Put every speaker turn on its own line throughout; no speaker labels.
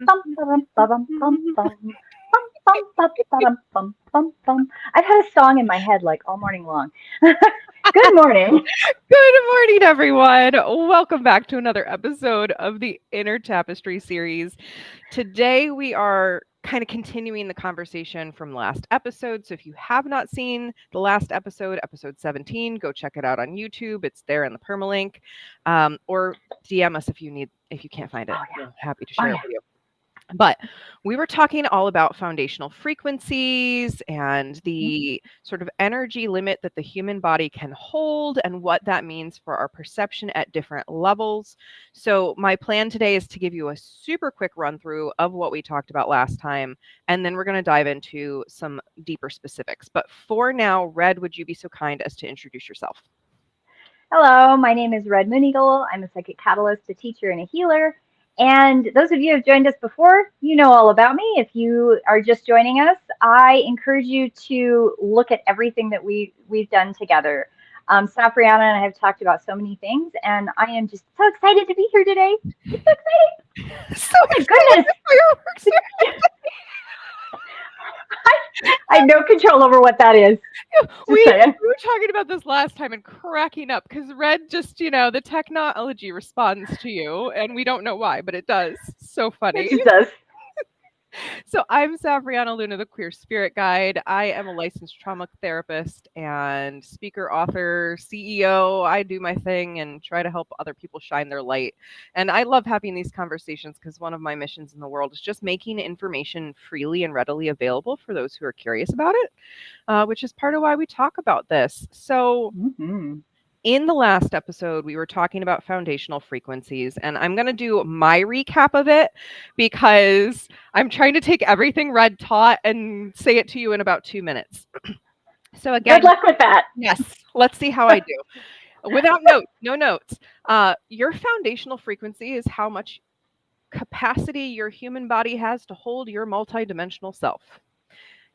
Bum, ba-dum, ba-dum, bum, bum. Bum, bum, ba, ba-dum, bum, bum, bum. I've had a song in my head like all morning long. Good morning.
Good morning, everyone. Welcome back to another episode of the Inner Tapestry Series. Today, we are kind of continuing the conversation from the last episode. So, if you have not seen the last episode, episode 17, go check it out on YouTube. It's there in the permalink, or DM us if you can't find it.
Oh yeah.
We're happy to
Oh
share it
yeah.
with you. But we were talking all about foundational frequencies and the sort of energy limit that the human body can hold and what that means for our perception at different levels. So, my plan today is to give you a super quick run through of what we talked about last time, and then we're going to dive into some deeper specifics. But for now, Red, would you be so kind as to introduce yourself?
Hello, my name is Red MoonEagle. I'm a psychic catalyst, a teacher, and a healer. And those of you who have joined us before, you know all about me. If you are just joining us, I encourage you to look at everything that we've done together. Safrianna and I have talked about so many things, and I am just so excited to be here today. It's so exciting.
So
Oh my
excited
goodness.
for fireworks.
I have no control over what that is.
we,
Just saying.
we were talking about this last time and cracking up because Red just, the technology responds to you, and we don't know why, but it does. So
It
funny.
just does.
So I'm Safrianna Luna, the Queer Spirit Guide. I am a licensed trauma therapist and speaker, author, CEO. I do my thing and try to help other people shine their light. And I love having these conversations because one of my missions in the world is just making information freely and readily available for those who are curious about it, which is part of why we talk about this. So
Hmm.
in the last episode, we were talking about foundational frequencies, and I'm going to do my recap of it because I'm trying to take everything Red taught and say it to you in about 2 minutes. So,
Good
again,
luck with that.
yes, let's see how I do. Without notes, no notes. Your foundational frequency is how much capacity your human body has to hold your multidimensional self.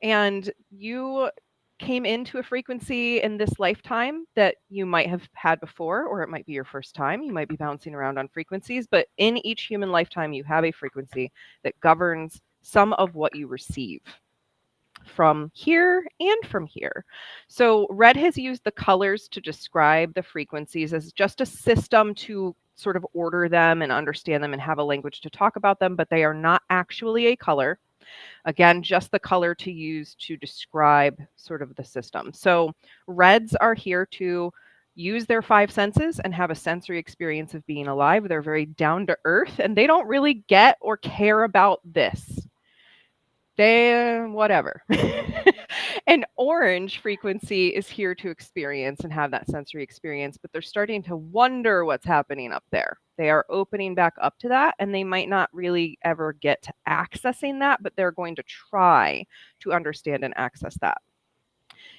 And you came into a frequency in this lifetime that you might have had before, or it might be your first time. You might be bouncing around on frequencies, but in each human lifetime, you have a frequency that governs some of what you receive from here and from here. So, Red has used the colors to describe the frequencies as just a system to sort of order them and understand them and have a language to talk about them, but they are not actually a color. Again, just the color to use to describe sort of the system. So reds are here to use their five senses and have a sensory experience of being alive. They're very down to earth and they don't really get or care about this. They, whatever. An orange frequency is here to experience and have that sensory experience, but they're starting to wonder what's happening up there. They are opening back up to that, and they might not really ever get to accessing that, but they're going to try to understand and access that.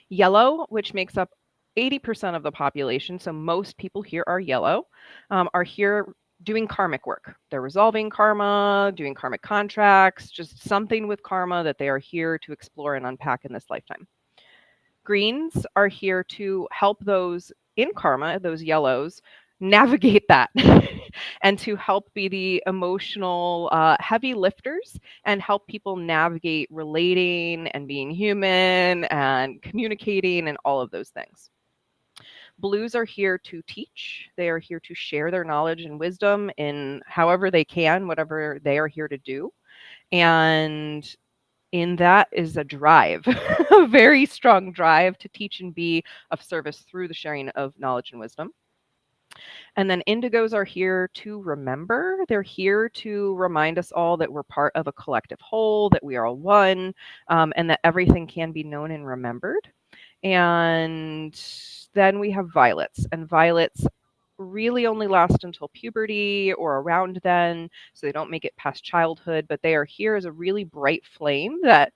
Yellow, which makes up 80% of the population, so most people here are yellow, are here doing karmic work. They're resolving karma, doing karmic contracts, just something with karma that they are here to explore and unpack in this lifetime. Greens are here to help those in karma, those yellows, navigate that and to help be the emotional heavy lifters and help people navigate relating and being human and communicating and all of those things. Blues are here to teach. They are here to share their knowledge and wisdom in however they can, whatever they are here to do. And in that is a drive, a very strong drive to teach and be of service through the sharing of knowledge and wisdom. And then indigos are here to remember. They're here to remind us all that we're part of a collective whole, that we are all one, and that everything can be known and remembered. And then we have violets, and violets really only last until puberty or around then, so they don't make it past childhood, but they are here as a really bright flame that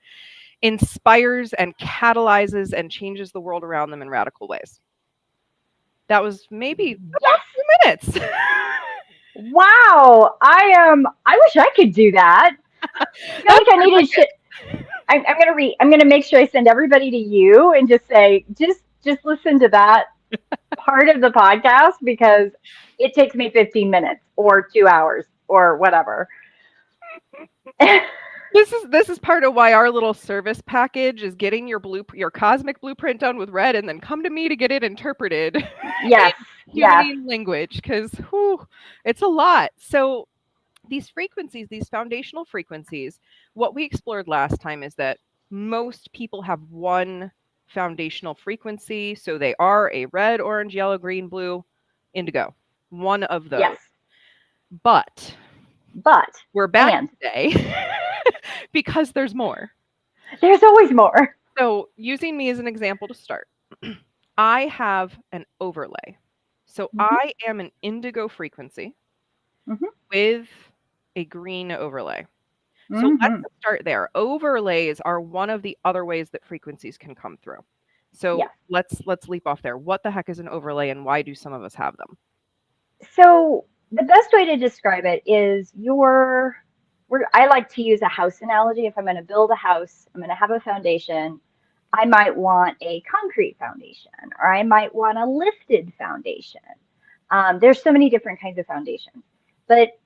inspires and catalyzes and changes the world around them in radical ways. That was maybe
Yes.
about 2 minutes.
Wow. I wish I could do that. I feel
That's
like I needed shit. I'm gonna read. I'm gonna make sure I send everybody to you and just say, just listen to that part of the podcast because it takes me 15 minutes or 2 hours or whatever.
This is part of why our little service package is getting your cosmic blueprint done with red, and then come to me to get it interpreted in
Yes, yes,
human language, because it's a lot. So these frequencies, these foundational frequencies, what we explored last time is that most people have one foundational frequency. So they are a red, orange, yellow, green, blue, indigo, one of those.
yes.
But
But,
we're back
and
today because there's more.
there's always more.
So, using me as an example to start, I have an overlay. So,
Hmm.
I am an indigo frequency
Hmm.
with a green overlay. So let's
Hmm.
start there. Overlays are one of the other ways that frequencies can come through. So
Yes.
let's leap off there. What the heck is an overlay, and why do some of us have them?
So the best way to describe it is I like to use a house analogy. If I'm going to build a house, I'm going to have a foundation. I might want a concrete foundation, or I might want a lifted foundation. There's so many different kinds of foundations, but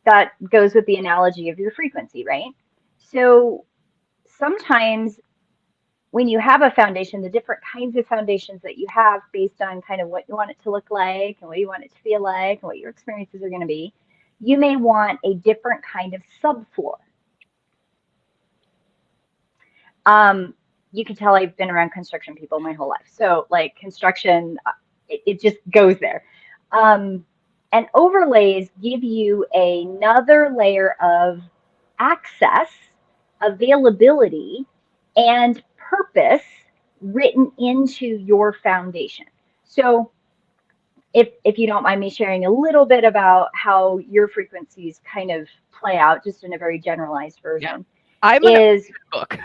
that goes with the analogy of your frequency, right? So sometimes when you have a foundation, the different kinds of foundations that you have based on kind of what you want it to look like and what you want it to feel like and what your experiences are going to be, you may want a different kind of subfloor. Um, you can tell I've been around construction people my whole life. So, like construction, it just goes there. Um, and overlays give you another layer of access, availability, and purpose written into your foundation. So, if you don't mind me sharing a little bit about how your frequencies kind of play out, just in a very generalized
Yeah.
version,
I'm an
is
book.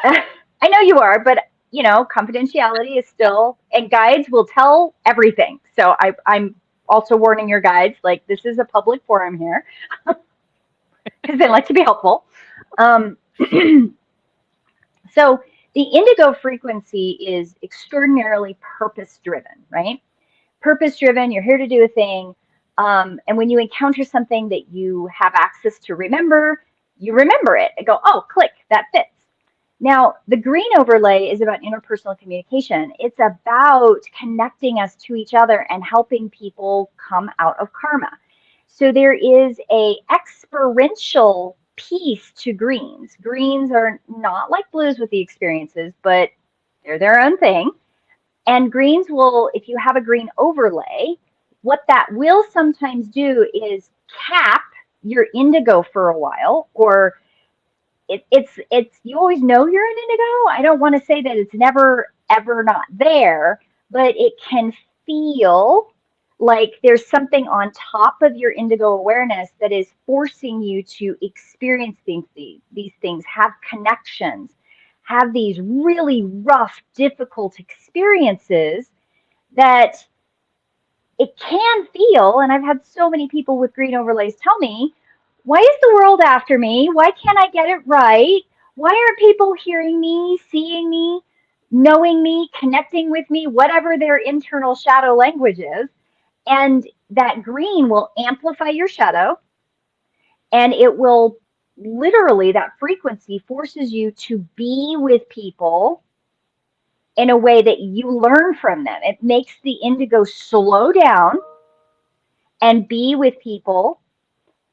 I know you are, but confidentiality is still, and guides will tell everything. So I'm also warning your guides, like this is a public forum here, because they like to be helpful. Um, so the indigo frequency is extraordinarily purpose driven, right? Purpose driven, you're here to do a thing. And when you encounter something that you have access to remember, you remember it and go, oh, click, that fits. Now, the green overlay is about interpersonal communication. It's about connecting us to each other and helping people come out of karma. So there is a experiential piece to greens. Greens are not like blues with the experiences, but they're their own thing. And greens will, if you have a green overlay, what that will sometimes do is cap your indigo for a while, or it's you always know you're an indigo. I don't want to say that it's never ever not there, but it can feel like there's something on top of your indigo awareness that is forcing you to experience these things, have connections, have these really rough, difficult experiences that it can feel. And I've had so many people with green overlays tell me, why is the world after me? Why can't I get it right? Why aren't people hearing me, seeing me, knowing me, connecting with me, whatever their internal shadow language is? And that green will amplify your shadow, and it will literally, that frequency forces you to be with people in a way that you learn from them. It makes the indigo slow down and be with people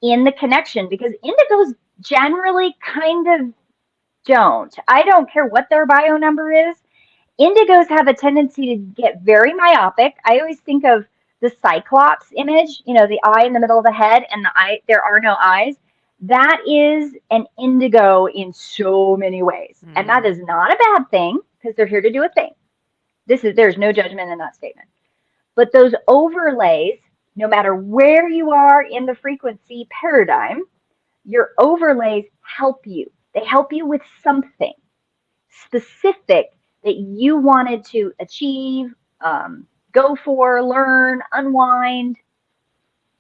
in the connection, because indigos generally kind of don't. I don't care what their bio number is. Indigos have a tendency to get very myopic. I always think of the Cyclops image, the eye in the middle of the head and the eye, there are no eyes. That is an indigo in so many ways. And that is not a bad thing, because they're here to do a thing. There's no judgment in that statement. But those overlays, no matter where you are in the frequency paradigm, your overlays help you. They help you with something specific that you wanted to achieve, go for, learn, unwind,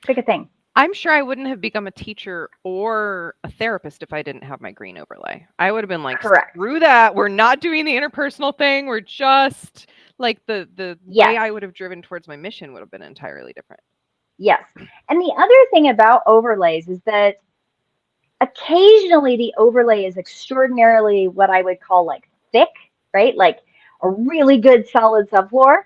pick a thing.
I'm sure I wouldn't have become a teacher or a therapist if I didn't have my green overlay. I would have been like,
Correct.
screw that. We're not doing the interpersonal thing. We're just like the way
Yes.
I would have driven towards my mission would have been entirely different.
Yes. And the other thing about overlays is that Occasionally the overlay is extraordinarily what I would call like thick, right? Like a really good solid subfloor.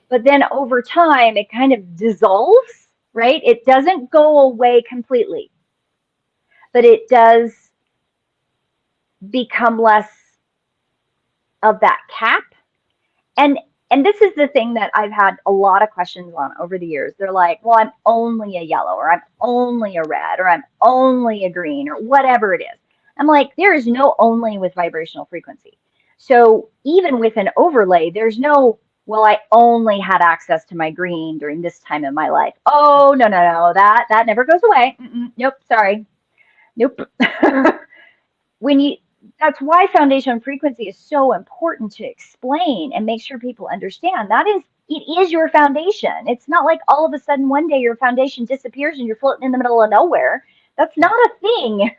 But then over time, it kind of dissolves, right? It doesn't go away completely, but it does become less of that cap. And and this is the thing that I've had a lot of questions on over the years. They're like, well, I'm only a yellow, or I'm only a red, or I'm only a green, or whatever it is. I'm like, there is no only with vibrational frequency. So even with an overlay, there's no, well, I only had access to my green during this time in my life. Oh, no, no, no, that never goes away. Nope, sorry. Nope. when you That's why foundation frequency is so important to explain and make sure people understand. It is your foundation. It's not like all of a sudden one day your foundation disappears and you're floating in the middle of nowhere. That's not a thing.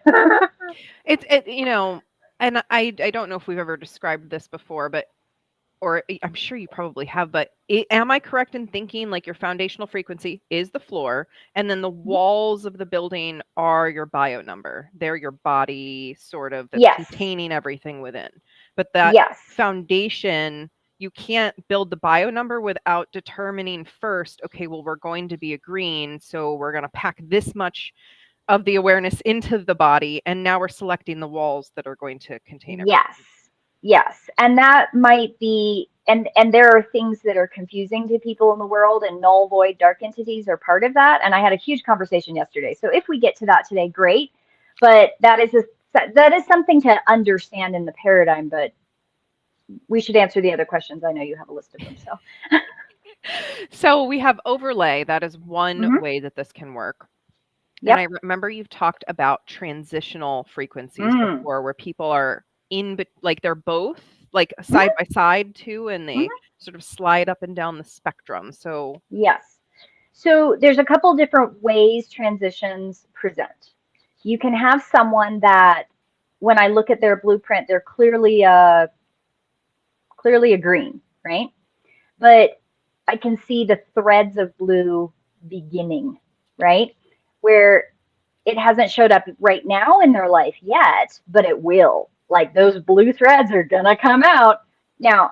And I don't know if we've ever described this before, but or I'm sure you probably have, but am I correct in thinking like your foundational frequency is the floor, and then the walls of the building are your bio number? They're your body sort of that's
Yes.
containing everything within. But that
Yes.
foundation, you can't build the bio number without determining first, okay, well, we're going to be a green, so we're going to pack this much of the awareness into the body, and now we're selecting the walls that are going to contain everything.
Yes. And that might be, and there are things that are confusing to people in the world, and null, void, dark entities are part of that. And I had a huge conversation yesterday. So if we get to that today, great. But that is something to understand in the paradigm, but we should answer the other questions. I know you have a list of them.
So we have overlay. That is one way that this can work. Yep. And I remember you've talked about transitional frequencies before, where people are like they're both like side by side too, and they sort of slide up and down the spectrum. So
yes. So there's a couple different ways transitions present. You can have someone that, when I look at their blueprint, they're clearly a green, right? But I can see the threads of blue beginning, right? Where it hasn't showed up right now in their life yet, but it will. Like those blue threads are gonna come out. Now,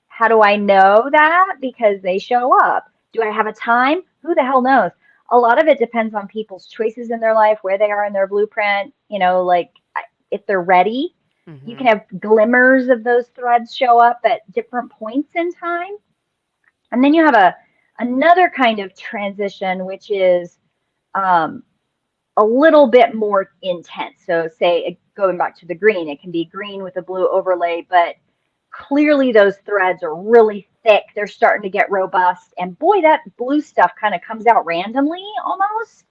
how do I know that? Because they show up. Do I have a time? Who the hell knows? A lot of it depends on people's choices in their life, where they are in their blueprint, like if they're ready. You can have glimmers of those threads show up at different points in time. And then you have another kind of transition, which is a little bit more intense. So say, going back to the green, it can be green with a blue overlay, but clearly those threads are really thick. They're starting to get robust. And boy, that blue stuff kind of comes out randomly almost.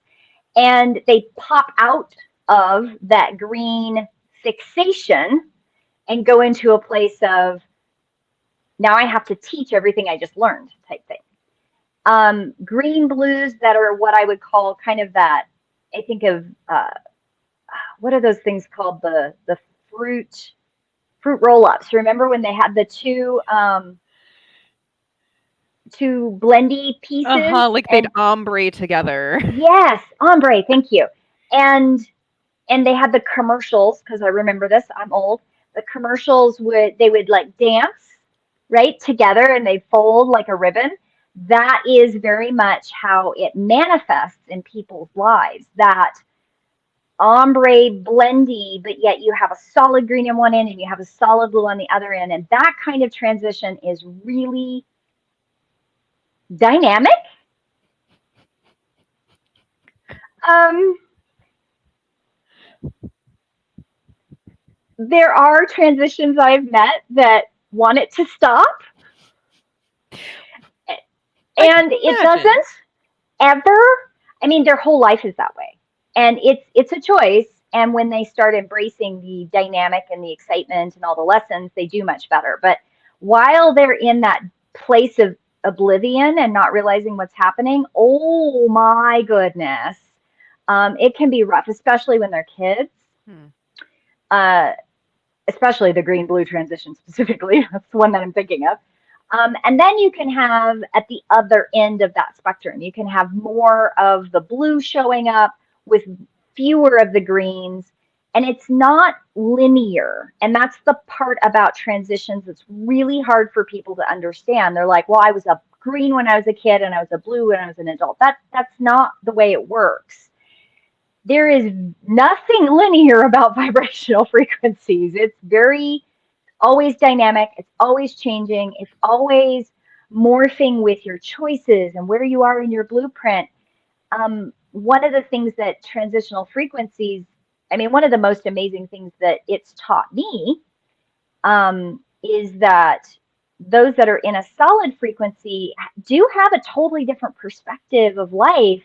And they pop out of that green fixation and go into a place of, now I have to teach everything I just learned type thing. Green blues that are what I would call kind of that, I think of, what are those things called? The fruit roll-ups. Remember when they had the two blendy pieces?
Like they'd ombre together.
Yes, ombre, thank you. And they had the commercials, because I remember this, I'm old. The commercials would like dance right together, and they fold like a ribbon. That is very much how it manifests in people's lives. That ombre blendy, but yet you have a solid green in one end and you have a solid blue on the other end. And that kind of transition is really dynamic. There are transitions I've met that want it to stop. And it doesn't ever. I mean, their whole life is that way. And it's a choice. And when they start embracing the dynamic and the excitement and all the lessons, they do much better. But while they're in that place of oblivion and not realizing what's happening, oh my goodness, it can be rough, especially when they're kids. Especially the green-blue transition specifically. That's the one that I'm thinking of. And then you can have, at the other end of that spectrum, you can have more of the blue showing up with fewer of the greens. And it's not linear. And that's the part about transitions that's really hard for people to understand. They're like, well, I was a green when I was a kid and I was a blue when I was an adult. That's not the way it works. There is nothing linear about vibrational frequencies. It's very always dynamic, it's always changing, it's always morphing with your choices and where you are in your blueprint. One of the things that transitional frequencies, I mean, one of the most amazing things that it's taught me is that those that are in a solid frequency do have a totally different perspective of life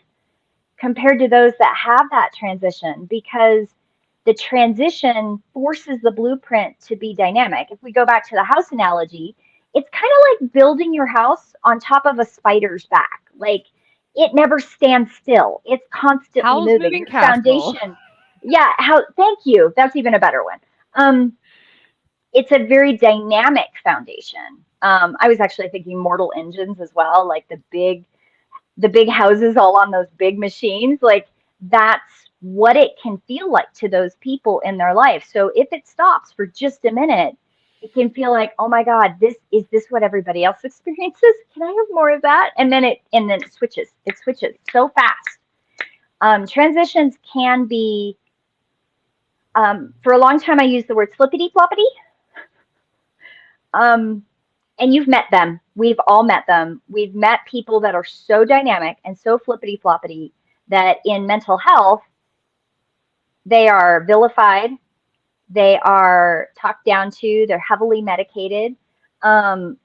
compared to those that have that transition, because the transition forces the blueprint to be dynamic. If we go back to the house analogy, it's kind of like building your house on top of a spider's back. Like, it never stands still. It's constantly
Howl's
moving.
Moving
Your
Castle.
foundation. Yeah, thank you. That's even a better one. It's a very dynamic foundation. I was actually thinking mortal engines as well, like the big houses all on those big machines. Like, that's what it can feel like to those people in their life. So if it stops for just a minute, it can feel like, oh my God, this what everybody else experiences? Can I have more of that? And then it switches. It switches so fast. Transitions can be, for a long time I used the word flippity floppity. And you've met them. We've all met them. We've met people that are so dynamic and so flippity floppity that in mental health, they are vilified. They are talked down to. They're heavily medicated. I'm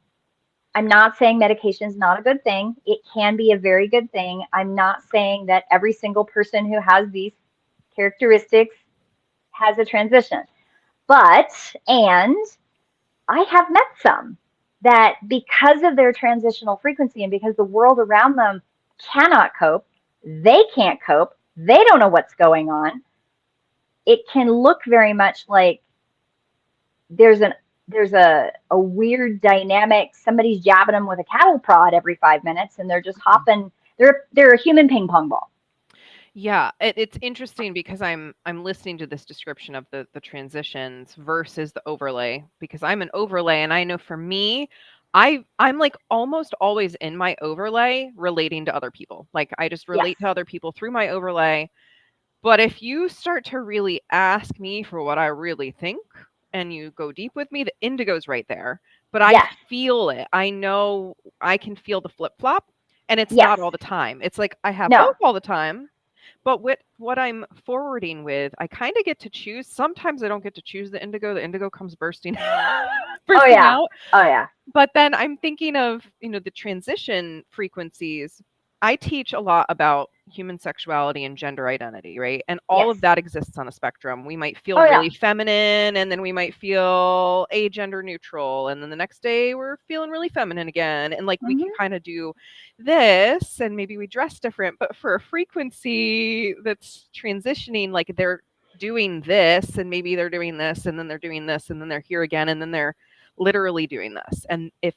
not saying medication is not a good thing. It can be a very good thing. I'm not saying that every single person who has these characteristics has a transition. And I have met some that, because of their transitional frequency and because the world around them cannot cope, they can't cope, they don't know what's going on. It can look very much like there's a weird dynamic. Somebody's jabbing them with a cattle prod every 5 minutes, and they're just hopping. They're a human ping pong ball.
Yeah, it's interesting because I'm listening to this description of the transitions versus the overlay, because I'm an overlay, and I know for me, I'm like almost always in my overlay relating to other people. Like, I just
Yes.
relate to other people through my overlay. But if you start to really ask me for what I really think and you go deep with me, the indigo's right there. But I
Yes.
feel it. I know I can feel the flip flop, and it's
Yes.
not all the time. It's like I have
No.
both all the time. But with what I'm forwarding with, I kind of get to choose. Sometimes I don't get to choose the indigo. The indigo comes bursting
Oh
bursting
yeah.
out.
Oh yeah.
But then I'm thinking of, the transition frequencies. I teach a lot about human sexuality and gender identity, right? And all
Yes.
of that exists on a spectrum. We might feel
Oh yeah.
really feminine, and then we might feel agender neutral, and then the next day we're feeling really feminine again. And like, we can
Mm-hmm.
kind of do this, and maybe we dress different, but for a frequency that's transitioning, like, they're doing this, and maybe they're doing this, and then they're doing this, and then they're here again, and then they're literally doing this. And if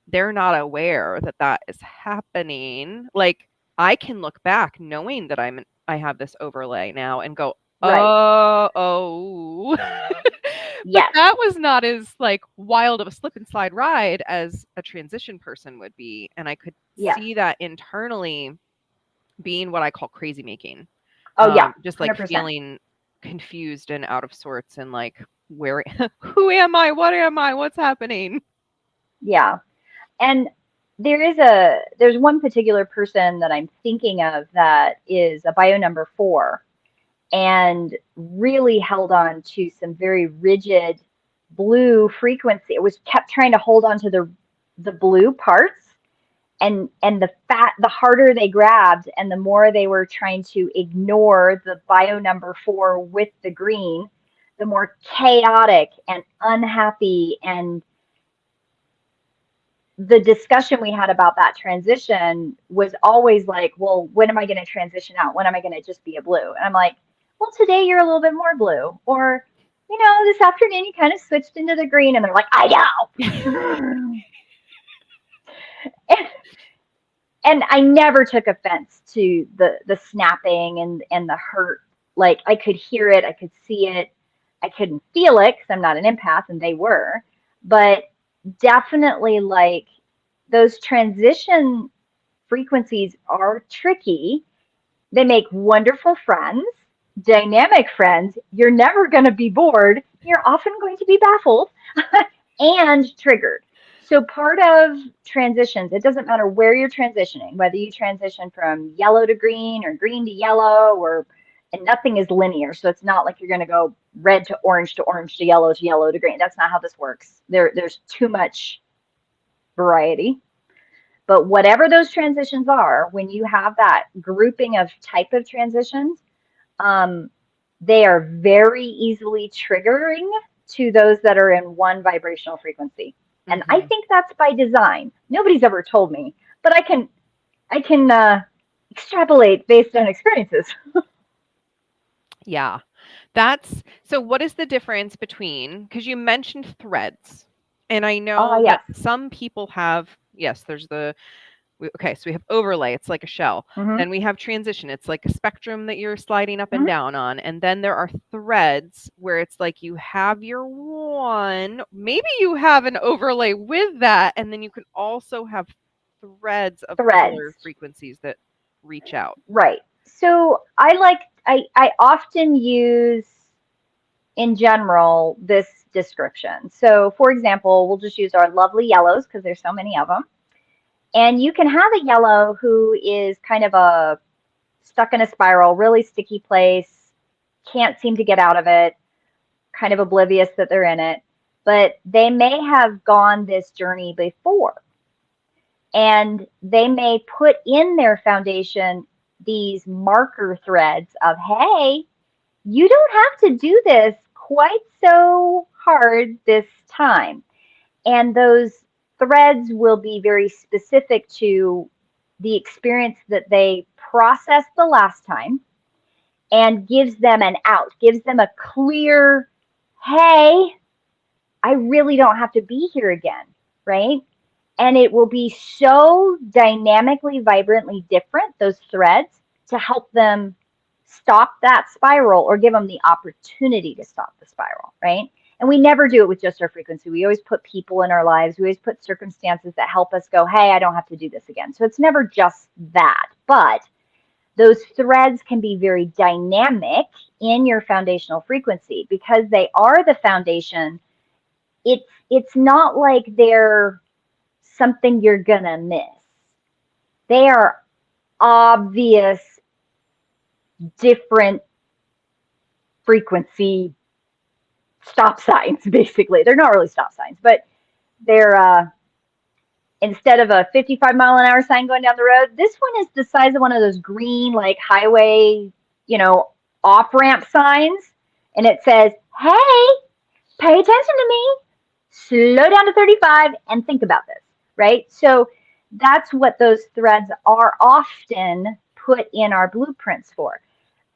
they're not aware that that is happening, like, I can look back knowing that I have this overlay now and go,
Right.
oh. But
Yes.
that was not as like wild of a slip and slide ride as a transition person would be. And I could
Yes.
see that internally being what I call crazy making.
Oh yeah.
Just like
100%.
feeling confused and out of sorts, and like, where, who am I? What am I? What's happening?
Yeah. And there's one particular person that I'm thinking of that is a bio number 4, and really held on to some very rigid blue frequency. It was kept trying to hold on to the blue parts, and the harder they grabbed and the more they were trying to ignore the bio number 4 with the green, the more chaotic and unhappy. And the discussion we had about that transition was always like, well, when am I going to transition out? When am I going to just be a blue? And I'm like, well, today you're a little bit more blue. Or, this afternoon you kind of switched into the green. And they're like, I know. and I never took offense to the snapping and the hurt. Like I could hear it, I could see it, I couldn't feel it because I'm not an empath and they were, but definitely like those transition frequencies are tricky. They make wonderful friends, dynamic friends. You're never going to be bored. You're often going to be baffled and triggered. So, part of transitions, it doesn't matter where you're transitioning, whether you transition from yellow to green or green to yellow, or and nothing is linear. So, it's not like you're going to go red to orange to orange to yellow to green. That's not how this works. There's too much variety. But whatever those transitions are, when you have that grouping of type of transitions, um, they are very easily triggering to those that are in one vibrational frequency. And I think that's by design. Nobody's ever told me, but I can extrapolate based on experiences.
Yeah. So what is the difference between, because you mentioned threads, and I
Ah,
know that
yes.
some people have, yes, there's okay, so we have overlay, it's like a shell.
Mm-hmm.
Then we have transition, it's like a spectrum that you're sliding up and
Mm-hmm.
down on. And then there are threads where it's like you have your one, maybe you have an overlay with that, and then you can also have threads of color
Threads.
frequencies that reach out.
Right. So I often use in general this description. So for example, we'll just use our lovely yellows because there's so many of them. And you can have a yellow who is kind of a stuck in a spiral, really sticky place, can't seem to get out of it, kind of oblivious that they're in it, but they may have gone this journey before. And they may put in their foundation these marker threads of, hey, you don't have to do this quite so hard this time. And those threads will be very specific to the experience that they processed the last time and gives them an out, gives them a clear, hey, I really don't have to be here again, right? And it will be so dynamically, vibrantly different, those threads, to help them stop that spiral or give them the opportunity to stop the spiral, right? And we never do it with just our frequency. We always put people in our lives. We always put circumstances that help us go, hey, I don't have to do this again. So it's never just that. But those threads can be very dynamic in your foundational frequency because they are the foundation. It's not like they're something you're gonna miss. They are obvious different frequency stop signs, basically. They're not really stop signs, but they're instead of a 55-mile-an-hour sign going down the road, this one is the size of one of those green like highway, off ramp signs, and it says, "Hey, pay attention to me. Slow down to 35 and think about this." Right? So that's what those threads are often put in our blueprints for.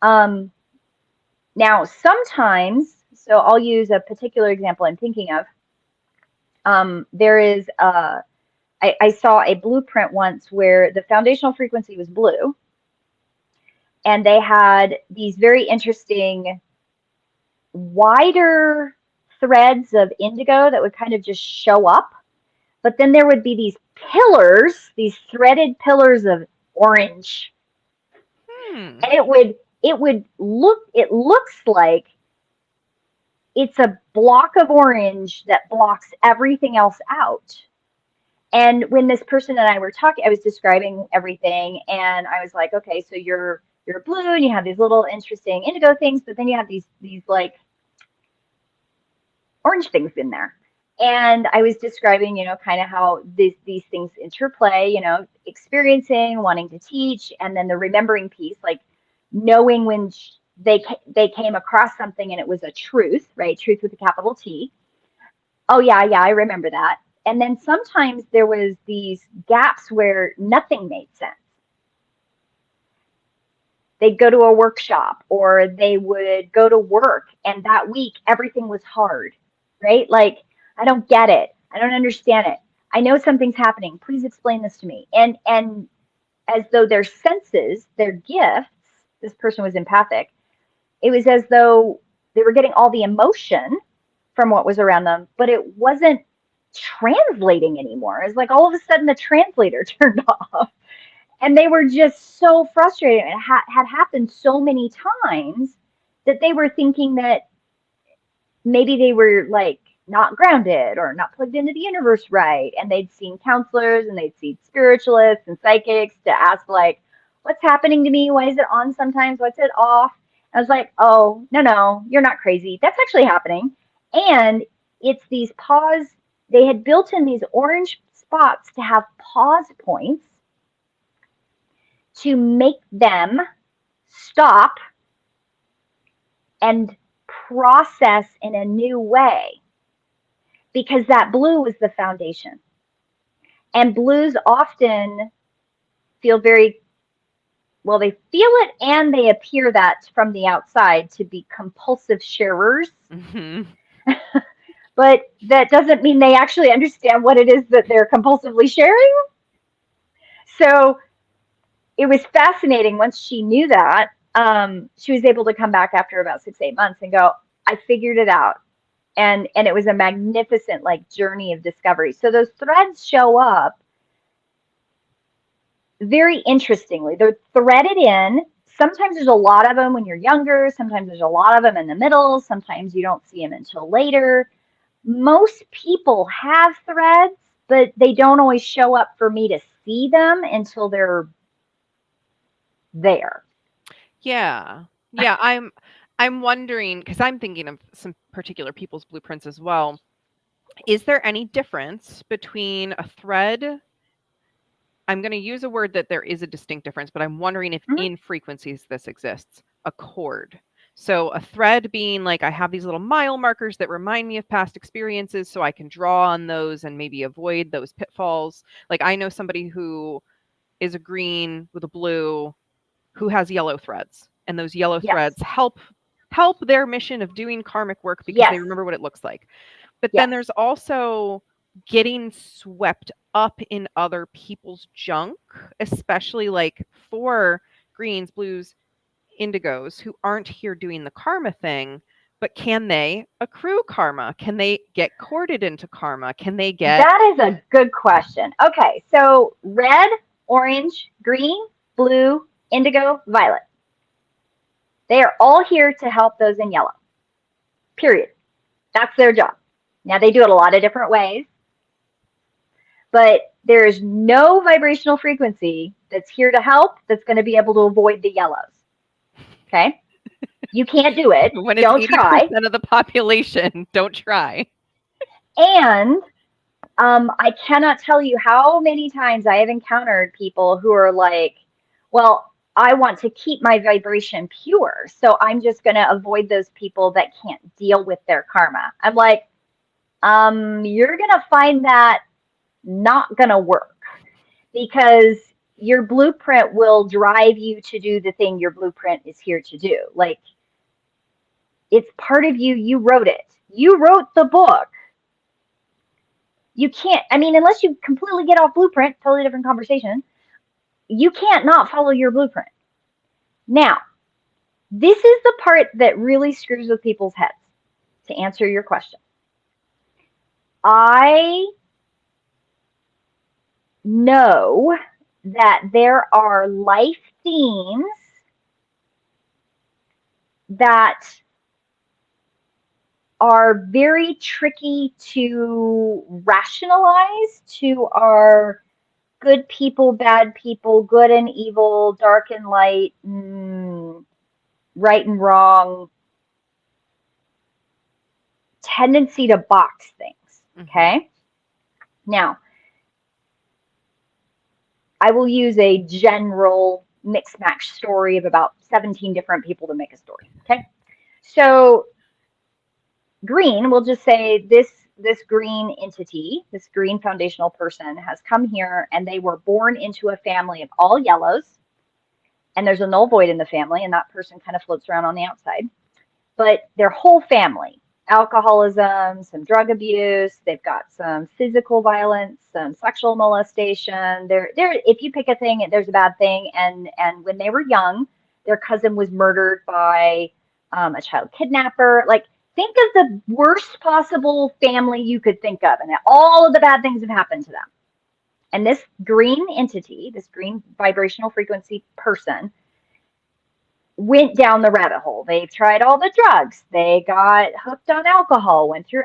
Now, sometimes, so I'll use a particular example I'm thinking of. There is I saw a blueprint once where the foundational frequency was blue, and they had these very interesting wider threads of indigo that would kind of just show up. But then there would be these pillars, these threaded pillars of orange. And it looks like it's a block of orange that blocks everything else out. And when this person and I were talking, I was describing everything, and I was like, okay, so you're blue, and you have these little interesting indigo things, but then you have these like orange things in there. And I was describing, kind of how these things interplay, experiencing, wanting to teach, and then the remembering piece, like knowing when they came across something and it was a truth, right? Truth with a capital T. Oh yeah, I remember that. And then sometimes there was these gaps where nothing made sense. They'd go to a workshop or they would go to work, and that week everything was hard, right? Like, I don't get it. I don't understand it. I know something's happening. Please explain this to me. And as though their senses, their gifts, this person was empathic, it was as though they were getting all the emotion from what was around them, but it wasn't translating anymore. It's like all of a sudden the translator turned off. And they were just so frustrated. It had happened so many times that they were thinking that maybe they were like not grounded or not plugged into the universe right. And they'd seen counselors and they'd seen spiritualists and psychics to ask, like, what's happening to me? Why is it on sometimes? What's it off? I was like, oh, no, you're not crazy. That's actually happening. And it's these pause, they had built in these orange spots to have pause points to make them stop and process in a new way, because that blue was the foundation. And blues often feel very, well, they feel it and they appear that from the outside to be compulsive sharers.
Mm-hmm.
But that doesn't mean they actually understand what it is that they're compulsively sharing. So it was fascinating. Once she knew that, she was able to come back after about 6-8 months and go, I figured it out. And it was a magnificent like journey of discovery. So those threads show up very interestingly. They're threaded in. Sometimes there's a lot of them when you're younger. Sometimes there's a lot of them in the middle. Sometimes you don't see them until later. Most people have threads, but they don't always show up for me to see them until they're there.
Yeah. Yeah, I'm wondering, because I'm thinking of some particular people's blueprints as well. Is there any difference between a thread? I'm going to use a word that there is a distinct difference, but I'm wondering if
Mhm.
in frequencies this exists. A cord. So a thread being like, I have these little mile markers that remind me of past experiences so I can draw on those and maybe avoid those pitfalls. Like I know somebody who is a green with a blue who has yellow threads, and those yellow
Yes.
threads help their mission of doing karmic work because they
Yes.
remember what it looks like. But then
Yes.
there's also getting swept up in other people's junk, especially like for greens, blues, indigos who aren't here doing the karma thing. But can they accrue karma? Can they get courted into karma? Can they get
That is a good question. Okay, so red, orange, green, blue, indigo, violet. They are all here to help those in yellow. Period. That's their job. Now, they do it a lot of different ways, but there is no vibrational frequency that's here to help that's going to be able to avoid the yellows. Okay? You can't do it.
when it's
Don't try.
80% of the population? Don't try.
And I cannot tell you how many times I have encountered people who are like, well, I want to keep my vibration pure. So I'm just going to avoid those people that can't deal with their karma. I'm like, you're going to find that not going to work, because your blueprint will drive you to do the thing your blueprint is here to do. Like, it's part of you. You wrote it. You wrote the book. You can't, I mean, unless you completely get off blueprint, totally different conversation, you can't not follow your blueprint. Now, this is the part that really screws with people's heads, to answer your question. I know that there are life themes that are very tricky to rationalize to our good people, bad people, good and evil, dark and light, right and wrong tendency to box things. Okay. Now, I will use a general mix match story of about 17 different people to make a story. Okay. So green, we'll just say this green entity, this green foundational person has come here and they were born into a family of all yellows, and there's a null void in the family, and that person kind of floats around on the outside. But their whole family, alcoholism, some drug abuse, they've got some physical violence, some sexual molestation. There if you pick a thing, there's a bad thing. And when they were young, their cousin was murdered by a child kidnapper. Like, think of the worst possible family you could think of, and all of the bad things have happened to them. And this green entity, this green vibrational frequency person, went down the rabbit hole. They tried all the drugs. They got hooked on alcohol, went through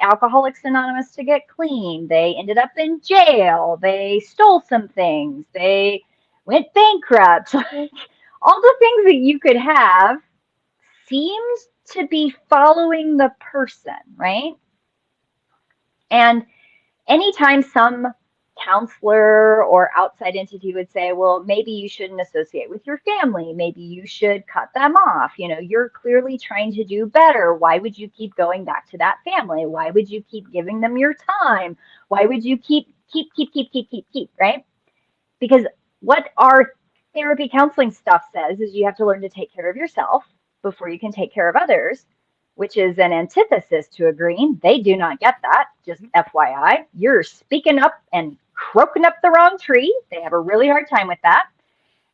Alcoholics Anonymous to get clean. They ended up in jail. They stole some things. They went bankrupt. Like, all the things that you could have seems to be following the person, right? And anytime some counselor or outside entity would say, well, maybe you shouldn't associate with your family. Maybe you should cut them off. You know, you're clearly trying to do better. Why would you keep going back to that family? Why would you keep giving them your time? Why would you keep, right? Because what our therapy counseling stuff says is you have to learn to take care of yourself before you can take care of others, which is an antithesis to a green. They do not get that. Just FYI, you're speaking up and croaking up the wrong tree. They have a really hard time with that.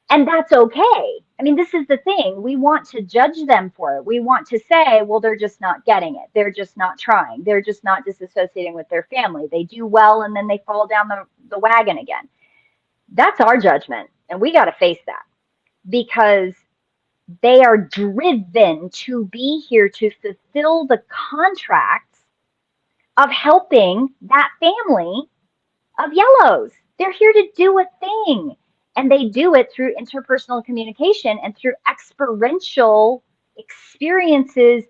And that's okay. I mean, this is the thing. We want to judge them for it. We want to say, well, they're just not getting it. They're just not trying. They're just not disassociating with their family. They do well and then they fall down the wagon again. That's our judgment. And we got to face that, because they are driven to be here to fulfill the contracts of helping that family of yellows. They're here to do a thing. And they do it through interpersonal communication and through experiential experiences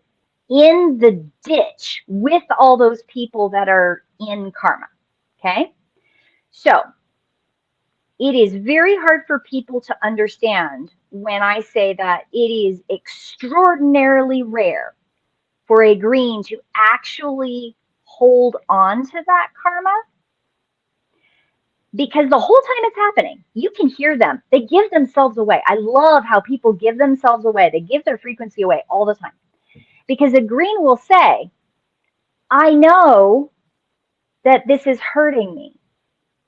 in the ditch with all those people that are in karma. Okay? So it is very hard for people to understand when I say that it is extraordinarily rare for a green to actually hold on to that karma, because the whole time it's happening, you can hear them. They give themselves away. I love how people give themselves away. They give their frequency away all the time, because a green will say, I know that this is hurting me.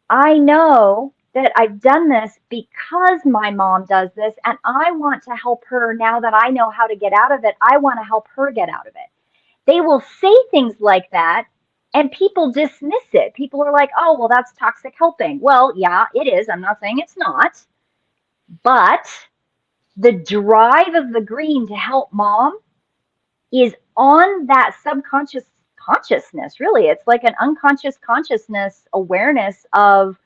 I know that I've done this because my mom does this, and I want to help her. Now that I know how to get out of it, I want to help her get out of it. They will say things like that, and people dismiss it. People are like, oh, well, that's toxic helping. Well, yeah, it is. I'm not saying it's not. But the drive of the green to help mom is on that subconscious consciousness, really. It's like an unconscious consciousness awareness of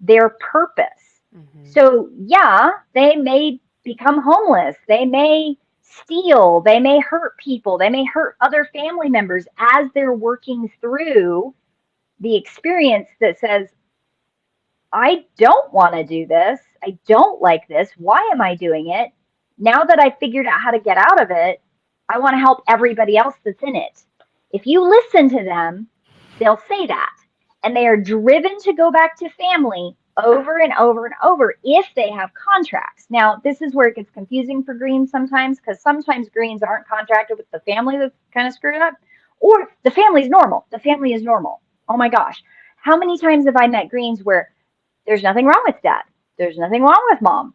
their purpose. Mm-hmm. So, yeah, they may become homeless. They may steal. They may hurt people. They may hurt other family members as they're working through the experience that says, I don't want to do this. I don't like this. Why am I doing it? Now that I figured out how to get out of it, I want to help everybody else that's in it. If you listen to them, they'll say that. And they are driven to go back to family over and over and over if they have contracts. Now, this is where it gets confusing for greens sometimes, because sometimes greens aren't contracted with the family that's kind of screwed up, or the family's normal. The family is normal. Oh my gosh. How many times have I met greens where there's nothing wrong with dad? There's nothing wrong with mom.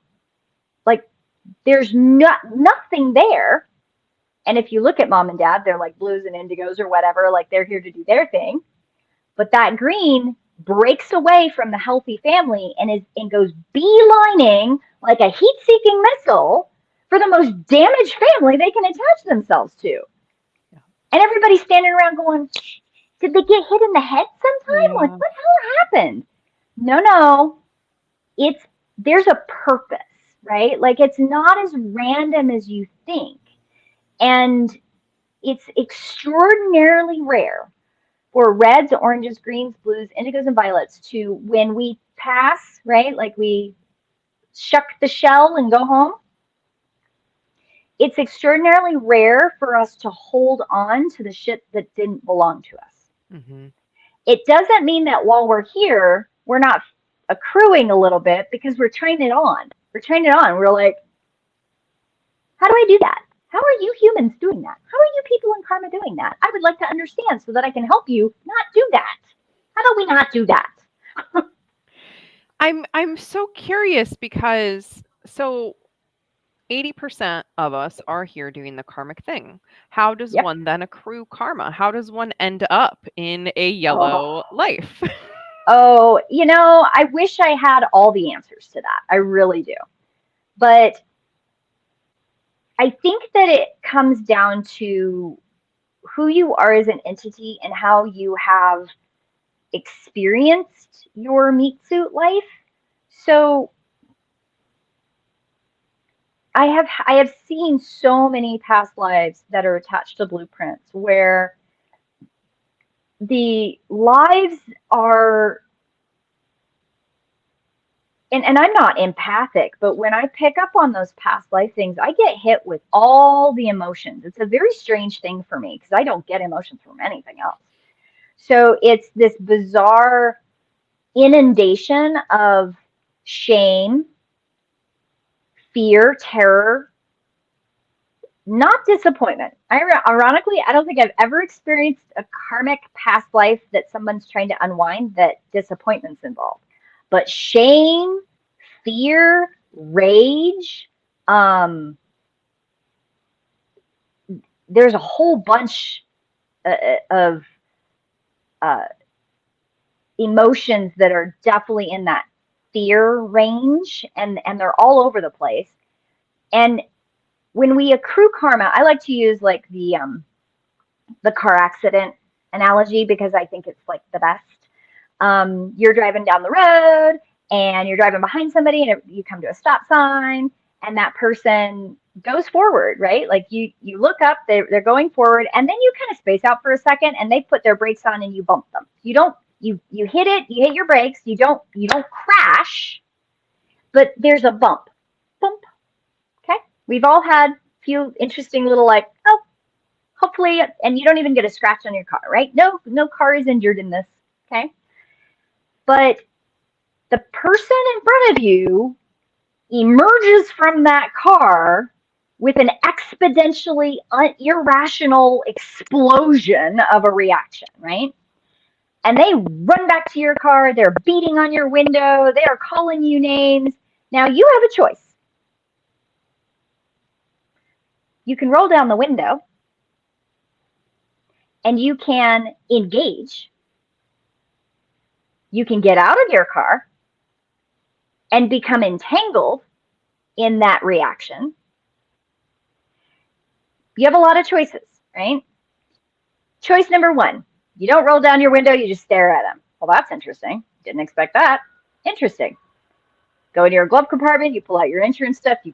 Like, there's nothing there. And if you look at mom and dad, they're like blues and indigos or whatever, like they're here to do their thing. But that green breaks away from the healthy family and goes beelining like a heat-seeking missile for the most damaged family they can attach themselves to. Yeah. And everybody's standing around going, did they get hit in the head sometime? Yeah. Like, what the hell happened? No. There's a purpose, right? Like, it's not as random as you think. And it's extraordinarily rare for reds, oranges, greens, blues, indigos, and violets to, when we pass, right, like we shuck the shell and go home, it's extraordinarily rare for us to hold on to the shit that didn't belong to us. Mm-hmm. It doesn't mean that while we're here, we're not accruing a little bit, because we're training it on. We're like, how do I do that? How are you humans doing that? How are you people in karma doing that? I would like to understand so that I can help you not do that. How do we not do that?
I'm so curious, because so 80% of us are here doing the karmic thing. How does
Yep.
one then accrue karma? How does one end up in a
Oh,
yellow life?
oh, I wish I had all the answers to that. I really do. But I think that it comes down to who you are as an entity and how you have experienced your meat suit life. So I have seen so many past lives that are attached to blueprints where the lives are, and I'm not empathic, but when I pick up on those past life things, I get hit with all the emotions. It's a very strange thing for me because I don't get emotions from anything else. So it's this bizarre inundation of shame, fear, terror, not disappointment. Ironically, I don't think I've ever experienced a karmic past life that someone's trying to unwind that disappointment's involved. But shame, fear, rage, um, there's a whole bunch of uh, emotions that are definitely in that fear range, and they're all over the place. And when we accrue karma, I like to use like the car accident analogy because I think it's like the best. You're driving down the road and you're driving behind somebody and you come to a stop sign and that person goes forward, right? Like you look up, they're going forward, and then you kind of space out for a second and they put their brakes on and you bump them. You don't you hit it, you hit your brakes, you don't crash, but there's a bump. Bump. Okay. We've all had a few interesting little like, oh, hopefully, and you don't even get a scratch on your car, right? No car is injured in this. Okay. But the person in front of you emerges from that car with an exponentially irrational explosion of a reaction, right? And they run back to your car, they're beating on your window, they are calling you names. Now you have a choice. You can roll down the window and you can engage. You can get out of your car and become entangled in that reaction. You have a lot of choices, right? Choice number one, you don't roll down your window, you just stare at them. Well, that's interesting. Didn't expect that. Interesting. Go into your glove compartment, you pull out your insurance stuff, you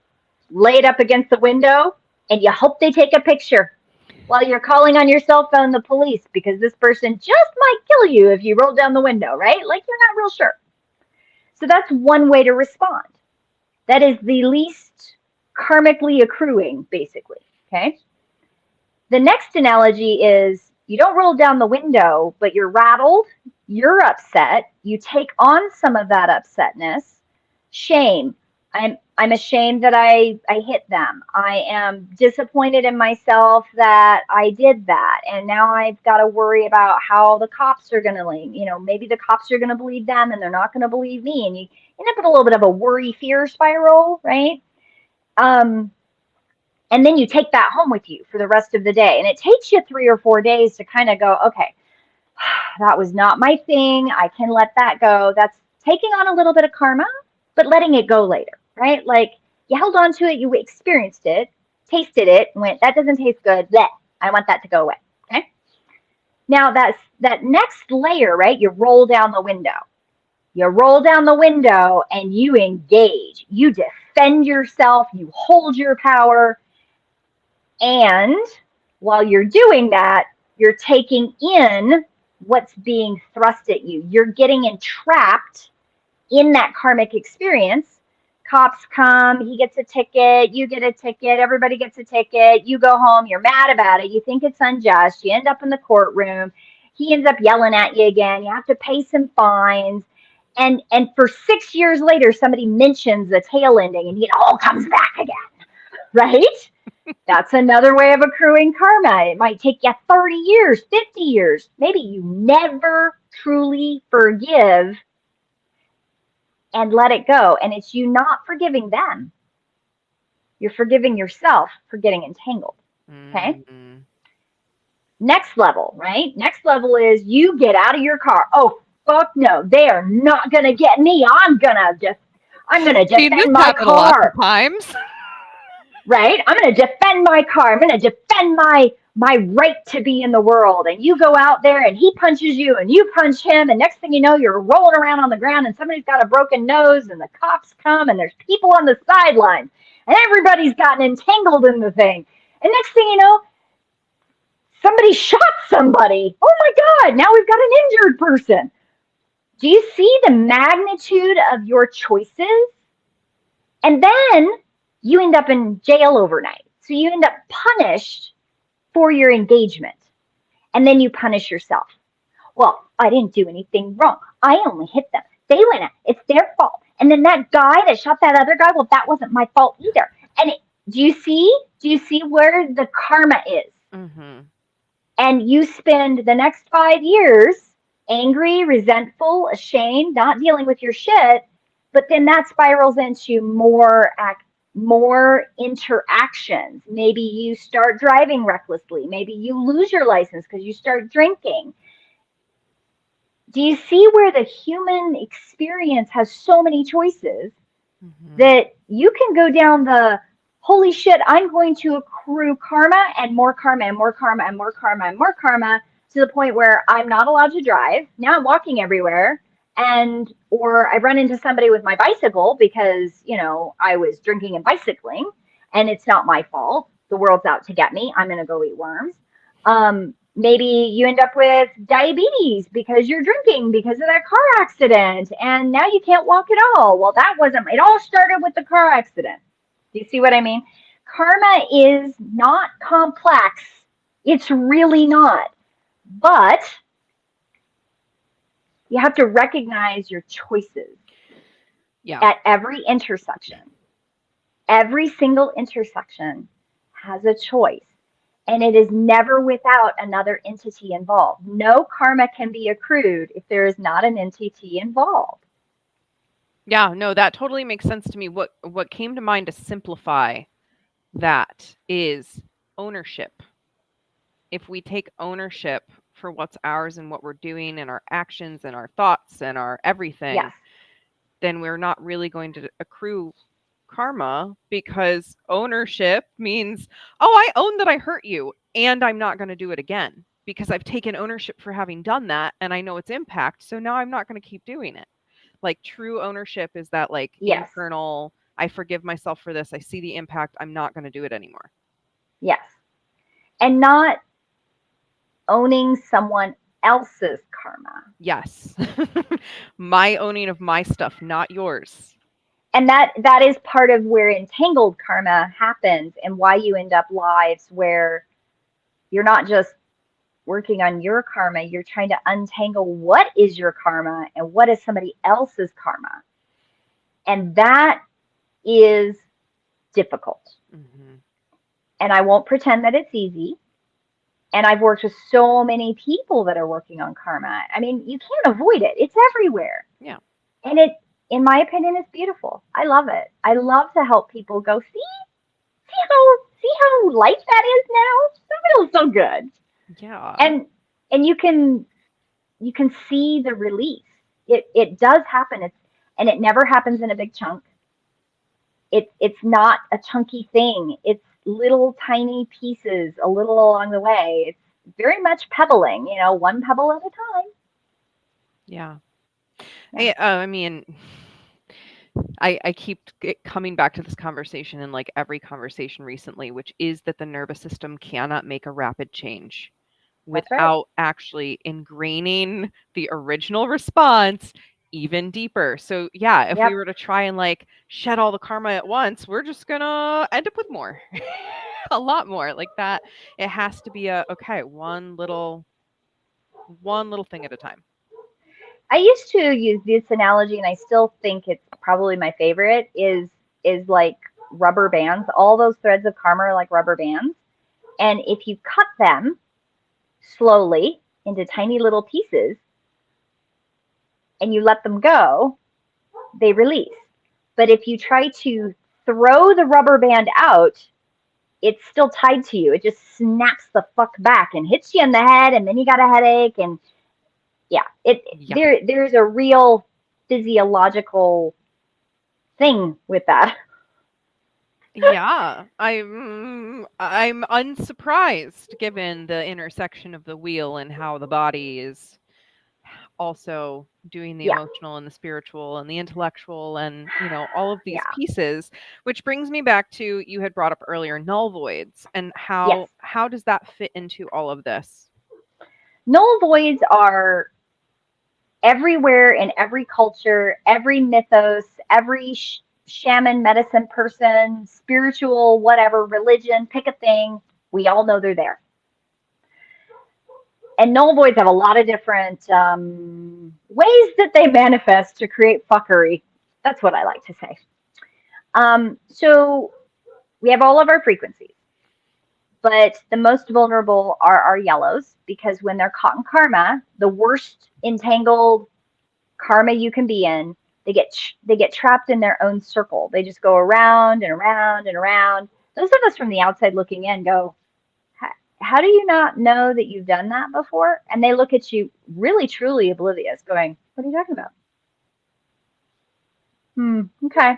lay it up against the window, and you hope they take a picture while you're calling on your cell phone the police because this person just might kill you if you roll down the window, right? Like you're not real sure. So that's one way to respond. That is the least karmically accruing, basically. Okay. The next analogy is you don't roll down the window, but you're rattled, you're upset, you take on some of that upsetness. Shame. I'm ashamed that I hit them. I am disappointed in myself that I did that. And now I've got to worry about how the cops are going to, maybe the cops are going to believe them and they're not going to believe me. And you end up with a little bit of a worry fear spiral, right? And then you take that home with you for the rest of the day. And it takes you 3 or 4 days to kind of go, okay, that was not my thing. I can let that go. That's taking on a little bit of karma, but letting it go later, right? Like you held on to it, you experienced it, tasted it, and went, that doesn't taste good. Bleh, I want that to go away. Okay. Now that next layer, right? You roll down the window. You roll down the window and you engage. You defend yourself. You hold your power. And while you're doing that, you're taking in what's being thrust at you. You're getting entrapped in that karmic experience. Cops come, he gets a ticket, you get a ticket, everybody gets a ticket, you go home, you're mad about it, you think it's unjust, you end up in the courtroom, he ends up yelling at you again, you have to pay some fines. And for 6 years later, somebody mentions the tail ending and it all comes back again, right? That's another way of accruing karma. It might take you 30 years, 50 years. Maybe you never truly forgive and let it go. And it's you not forgiving them. You're forgiving yourself for getting entangled. Okay?
Mm-hmm.
Next level, right? Next level is you get out of your car. Oh, fuck no. They are not going to get me. I'm going to
Seen this
defend my
happen lots of
car.
times.
Right? I'm going to defend my car. I'm going to defend my right to be in the world. And you go out there and he punches you and you punch him. And next thing you know, you're rolling around on the ground and somebody's got a broken nose and the cops come and there's people on the sidelines and everybody's gotten entangled in the thing. And next thing you know, somebody shot somebody. Oh my God, now we've got an injured person. Do you see the magnitude of your choices? And then you end up in jail overnight. So you end up punished for your engagement. And then you punish yourself. Well, I didn't do anything wrong. I only hit them. They went out. It's their fault. And then that guy that shot that other guy, well, that wasn't my fault either. And do you see? Do you see where the karma is?
Mm-hmm.
And you spend the next 5 years angry, resentful, ashamed, not dealing with your shit, but then that spirals into more interactions. Maybe you start driving recklessly. Maybe you lose your license because you start drinking. Do you see where the human experience has so many choices that you can go down the holy shit, I'm going to accrue karma and more karma and more karma and more karma and more karma to the point where I'm not allowed to drive. Now I'm walking everywhere and or I run into somebody with my bicycle because, I was drinking and bicycling and it's not my fault. The world's out to get me. I'm going to go eat worms. Maybe you end up with diabetes because you're drinking because of that car accident and now you can't walk at all. Well, it all started with the car accident. Do you see what I mean? Karma is not complex. It's really not. But you have to recognize your choices at every intersection. Every single intersection has a choice. And it is never without another entity involved. No karma can be accrued if there is not an entity involved.
Yeah, no, that totally makes sense to me. What came to mind to simplify that is ownership. If we take ownership for what's ours and what we're doing and our actions and our thoughts and our everything,
Yes.
then we're not really going to accrue karma because ownership means, oh, I own that I hurt you and I'm not going to do it again because I've taken ownership for having done that and I know its impact. So now I'm not going to keep doing it. Like true ownership is that
Yes.
internal, I forgive myself for this. I see the impact. I'm not going to do it anymore.
Yes. And not owning someone else's karma.
Yes. My owning of my stuff, not yours.
And that is part of where entangled karma happens and why you end up lives where you're not just working on your karma, you're trying to untangle what is your karma and what is somebody else's karma. And that is difficult.
Mm-hmm.
And I won't pretend that it's easy. And I've worked with so many people that are working on karma. I mean, you can't avoid it. It's everywhere.
Yeah.
And in my opinion, it's beautiful. I love it. I love to help people go, see how light that is now? That feels so good.
Yeah.
And you can see the release. It does happen. And it never happens in a big chunk. It's not a chunky thing. It's little tiny pieces a little along the way. It's very much pebbling, one pebble at a time.
Yeah.
Yeah.
I mean, I keep coming back to this conversation in every conversation recently, which is that the nervous system cannot make a rapid change without actually ingraining the original response even deeper. So yeah, if we were to try and shed all the karma at once, we're just gonna end up with more. A lot more like that. It has to be one little thing at a time.
I used to use this analogy, and I still think it's probably my favorite, is like rubber bands. All those threads of karma are like rubber bands. And if you cut them slowly into tiny little pieces and you let them go, they release. But if you try to throw the rubber band out, it's still tied to you. It just snaps the fuck back and hits you in the head, and then you got a headache. And yeah,
Yeah.
there's a real physiological thing with that.
Yeah, I'm unsurprised given the intersection of the wheel and how the body is also doing the
Yeah,
emotional and the spiritual and the intellectual and all of these
yeah,
pieces, which brings me back to you had brought up earlier null voids and
yes.
how does that fit into all of this?
Null voids are everywhere in every culture, every mythos, every shaman, medicine person, spiritual, whatever, religion, pick a thing. We all know they're there. And null voids have a lot of different ways that they manifest to create fuckery. That's what I like to say. So we have all of our frequencies, but the most vulnerable are our yellows because when they're caught in karma, the worst entangled karma you can be in, they get trapped in their own circle. They just go around and around and around. Those of us from the outside looking in go, how do you not know that you've done that before? And they look at you really truly oblivious, going, what are you talking about? Okay.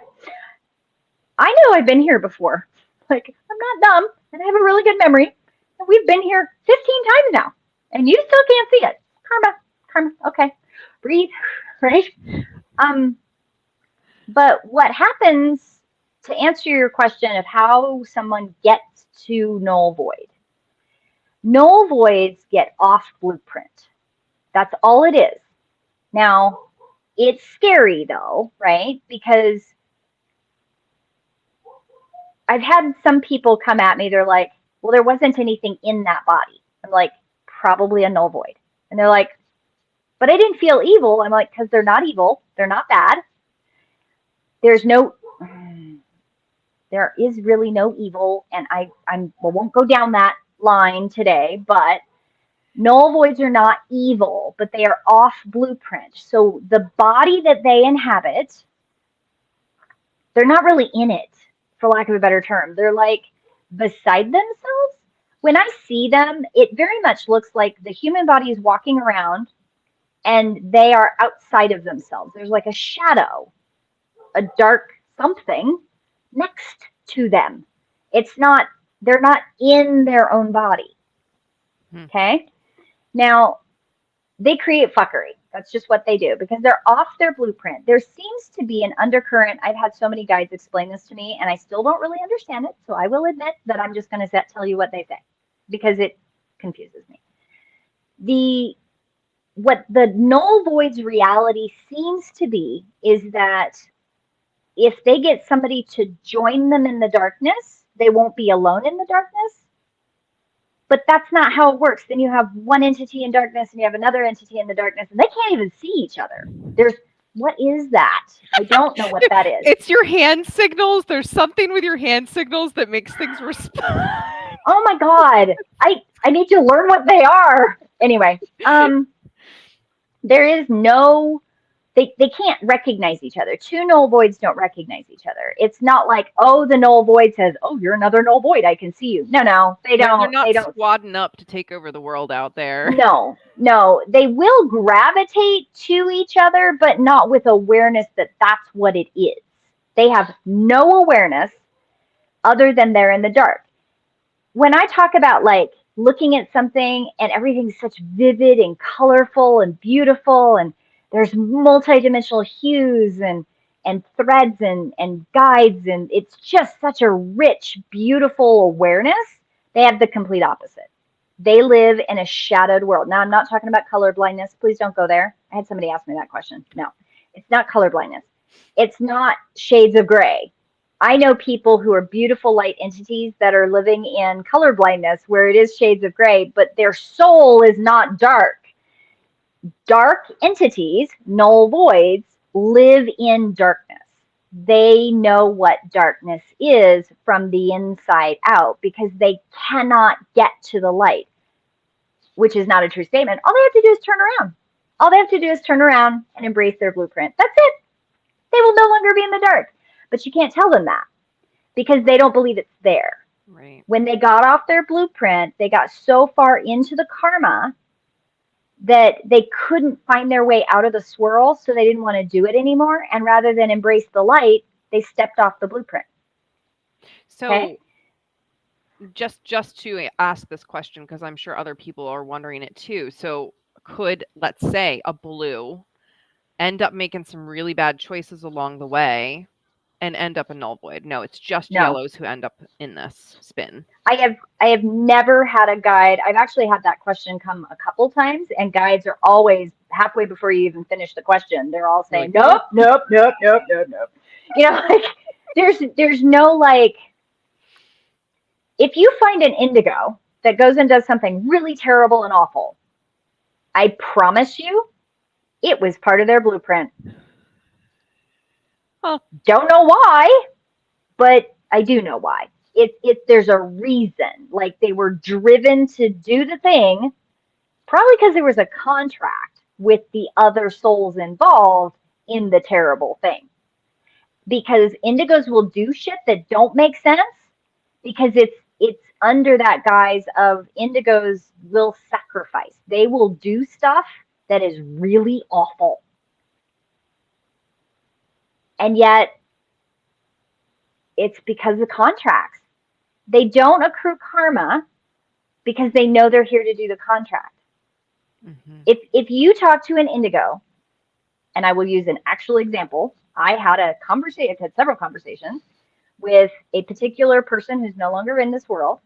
I know I've been here before. Like, I'm not dumb, and I have a really good memory. And we've been here 15 times now, and you still can't see it. Karma. Okay, breathe, right? Um, but what happens, to answer your question of how someone gets to null void? Null voids get off blueprint. That's all it is. Now, it's scary though, right? Because I've had some people come at me, they're like, well, there wasn't anything in that body. I'm like, probably a null void. And they're like, but I didn't feel evil. I'm like, because they're not evil. They're not bad. There's no, there is really no evil. And I won't go down that line today, but null voids are not evil, but they are off blueprint. So the body that they inhabit, they're not really in it, for lack of a better term. They're like beside themselves. When I see them, it very much looks like the human body is walking around and they are outside of themselves. There's like a shadow, a dark something next to them. It's not, they're not in their own body. Okay? Now, they create fuckery. That's just what they do because they're off their blueprint. There seems to be an undercurrent. I've had so many guides explain this to me, and I still don't really understand it. So I will admit that I'm just going to tell you what they say because it confuses me. What the null void's reality seems to be is that if they get somebody to join them in the darkness, they won't be alone in the darkness. But that's not how it works. Then you have one entity in darkness and you have another entity in the darkness, and they can't even see each other. What is that? I don't know what that is.
It's your hand signals. There's something with your hand signals that makes things respond.
Oh my God. I need to learn what they are. Anyway, there is no, they can't recognize each other. Two null voids don't recognize each other. It's not like, oh, the null void says, oh, you're another null void, I can see you. No, they don't.
They're not
they don't
squadding up to take over the world out there.
No, they will gravitate to each other, but not with awareness that that's what it is. They have no awareness other than they're in the dark. When I talk about like looking at something and everything's such vivid and colorful and beautiful, and there's multidimensional hues and threads and guides, and it's just such a rich, beautiful awareness, they have the complete opposite. They live in a shadowed world. Now, I'm not talking about color blindness. Please don't go there. I had somebody ask me that question. No, it's not color blindness. It's not shades of gray. I know people who are beautiful light entities that are living in color blindness where it is shades of gray, but their soul is not dark. Dark entities, null voids, live in darkness. They know what darkness is from the inside out because they cannot get to the light, which is not a true statement. All they have to do is turn around. All they have to do is turn around and embrace their blueprint. That's it. They will no longer be in the dark. But you can't tell them that. because they don't believe it's there.
Right.
When they got off their blueprint, they got so far into the karma that they couldn't find their way out of the swirl, so they didn't want to do it anymore. And rather than embrace the light, they stepped off the blueprint. Okay?
So just to ask this question, because I'm sure other people are wondering it too. So could, let's say, a blue end up making some really bad choices along the way and end up a null void? No, it's just
No.
yellows who end up in this spin.
I have never had a guide. I've actually had that question come a couple times, and guides are always halfway before you even finish the question. They're all saying,
Like,
nope, nope, nope, nope, nope, nope. Like there's no like, if you find an indigo that goes and does something really terrible and awful, I promise you it was part of their blueprint.
huh.
Don't know why, but I do know why. There's a reason. Like they were driven to do the thing, probably because there was a contract with the other souls involved in the terrible thing. Because indigos will do shit that don't make sense because it's under that guise of indigos will sacrifice. They will do stuff that is really awful. And yet it's because of contracts. They don't accrue karma because they know they're here to do the contract.
Mm-hmm.
If you talk to an indigo, and I will use an actual example, I had I've had several conversations with a particular person who's no longer in this world,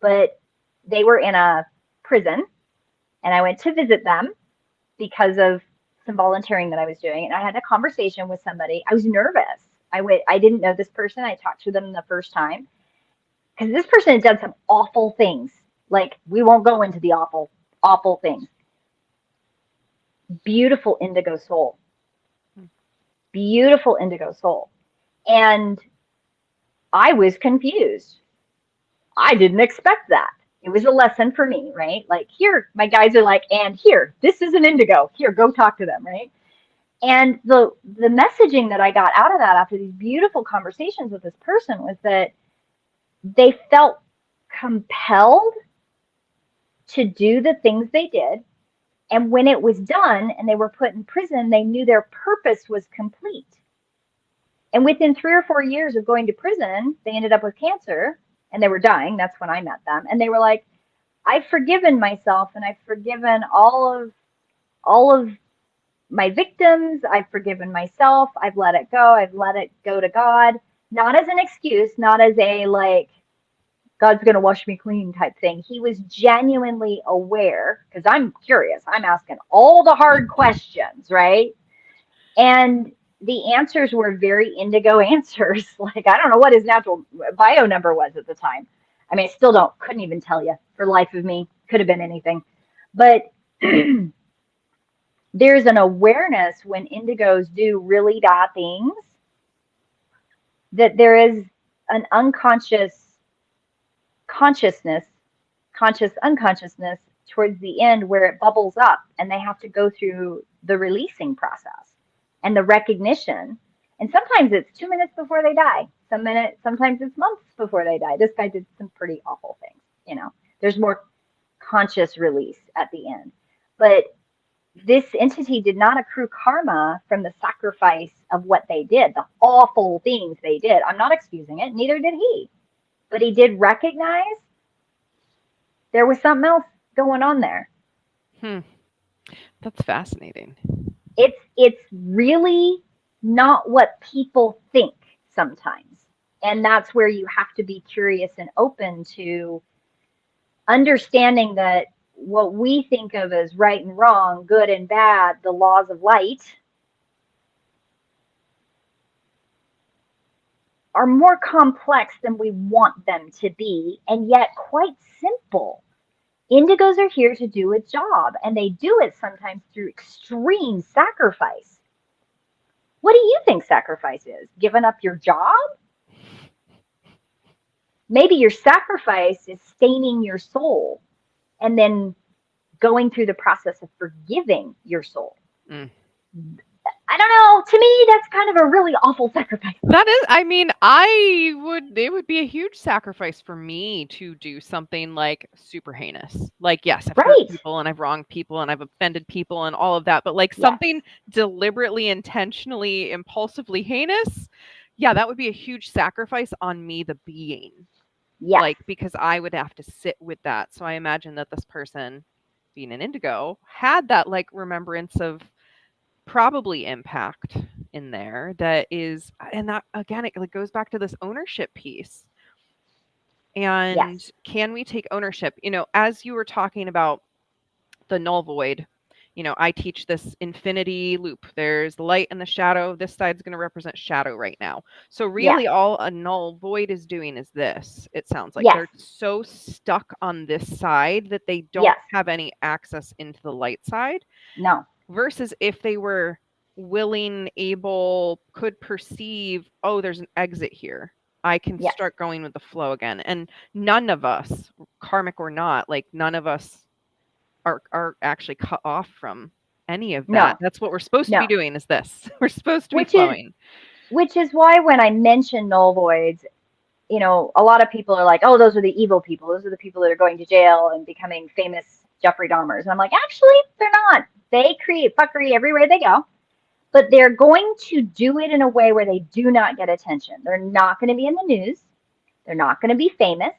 but they were in a prison, and I went to visit them because of some volunteering that I was doing, and I had a conversation with somebody. I was nervous. I didn't know this person. I talked to them the first time because this person had done some awful things. Like, we won't go into the awful things. Beautiful indigo soul. Beautiful indigo soul. And I was confused. I didn't expect that. It was a lesson for me, right? Like, here, my guys are like, and here, this is an indigo. Here, go talk to them, right? And the messaging that I got out of that after these beautiful conversations with this person was that they felt compelled to do the things they did. And when it was done and they were put in prison, they knew their purpose was complete. And within 3 or 4 years of going to prison, they ended up with cancer and they were dying. That's when I met them. And they were like, I've forgiven myself and I've forgiven all of my victims. I've forgiven myself. I've let it go. I've let it go to God. Not as an excuse, not as a like, God's going to wash me clean type thing. He was genuinely aware, because I'm curious. I'm asking all the hard questions, right? And the answers were very indigo answers. Like, I don't know what his natural bio number was at the time. I mean, I still couldn't even tell you for the life of me. Could have been anything. But there's an awareness when indigos do really bad things that there is an unconscious consciousness, conscious unconsciousness towards the end where it bubbles up and they have to go through the releasing process and the recognition. And sometimes it's 2 minutes before they die. Sometimes it's months before they die. This guy did some pretty awful things, There's more conscious release at the end. But this entity did not accrue karma from the sacrifice of what they did, the awful things they did. I'm not excusing it, neither did he. But he did recognize there was something else going on there.
That's fascinating.
It's really not what people think sometimes. And that's where you have to be curious and open to understanding that what we think of as right and wrong, good and bad, the laws of light, are more complex than we want them to be, and yet quite simple. Indigos are here to do a job, and they do it sometimes through extreme sacrifice. What do you think sacrifice is? Giving up your job? Maybe your sacrifice is staining your soul and then going through the process of forgiving your soul. I don't know. To me, that's kind of a really awful sacrifice.
That is, I mean, it would be a huge sacrifice for me to do something like super heinous. Like, yes, I've hurt
Right.
people and I've wronged people and I've offended people and all of that, but like
Yes.
something deliberately, intentionally, impulsively heinous, yeah, that would be a huge sacrifice on me, the being.
Yes.
Like, because I would have to sit with that. So I imagine that this person, being an indigo, had that like remembrance of probably impact in there that is, and that again it like goes back to this ownership piece.
Yes.
And can we take ownership, as you were talking about the null void, I teach this infinity loop. There's the light and the shadow. This side's going to represent shadow right now. So
Yes.
really all a null void is doing is this. It sounds like
Yes.
they're so stuck on this side that they don't
Yes.
have any access into the light side.
No.
Versus if they were willing, able, could perceive, oh, there's an exit here. I can
Yes.
start going with the flow again. And none of us, karmic or not, like none of us are actually cut off from any of that.
No.
That's what we're supposed to be
No.
doing is this. We're supposed to be
Which is
flowing.
which is why when I mention null voids, a lot of people are like, oh, those are the evil people. Those are the people that are going to jail and becoming famous Jeffrey Dahmers. And I'm like, actually, they're not. They create fuckery everywhere they go, but they're going to do it in a way where they do not get attention. They're not going to be in the news. They're not going to be famous.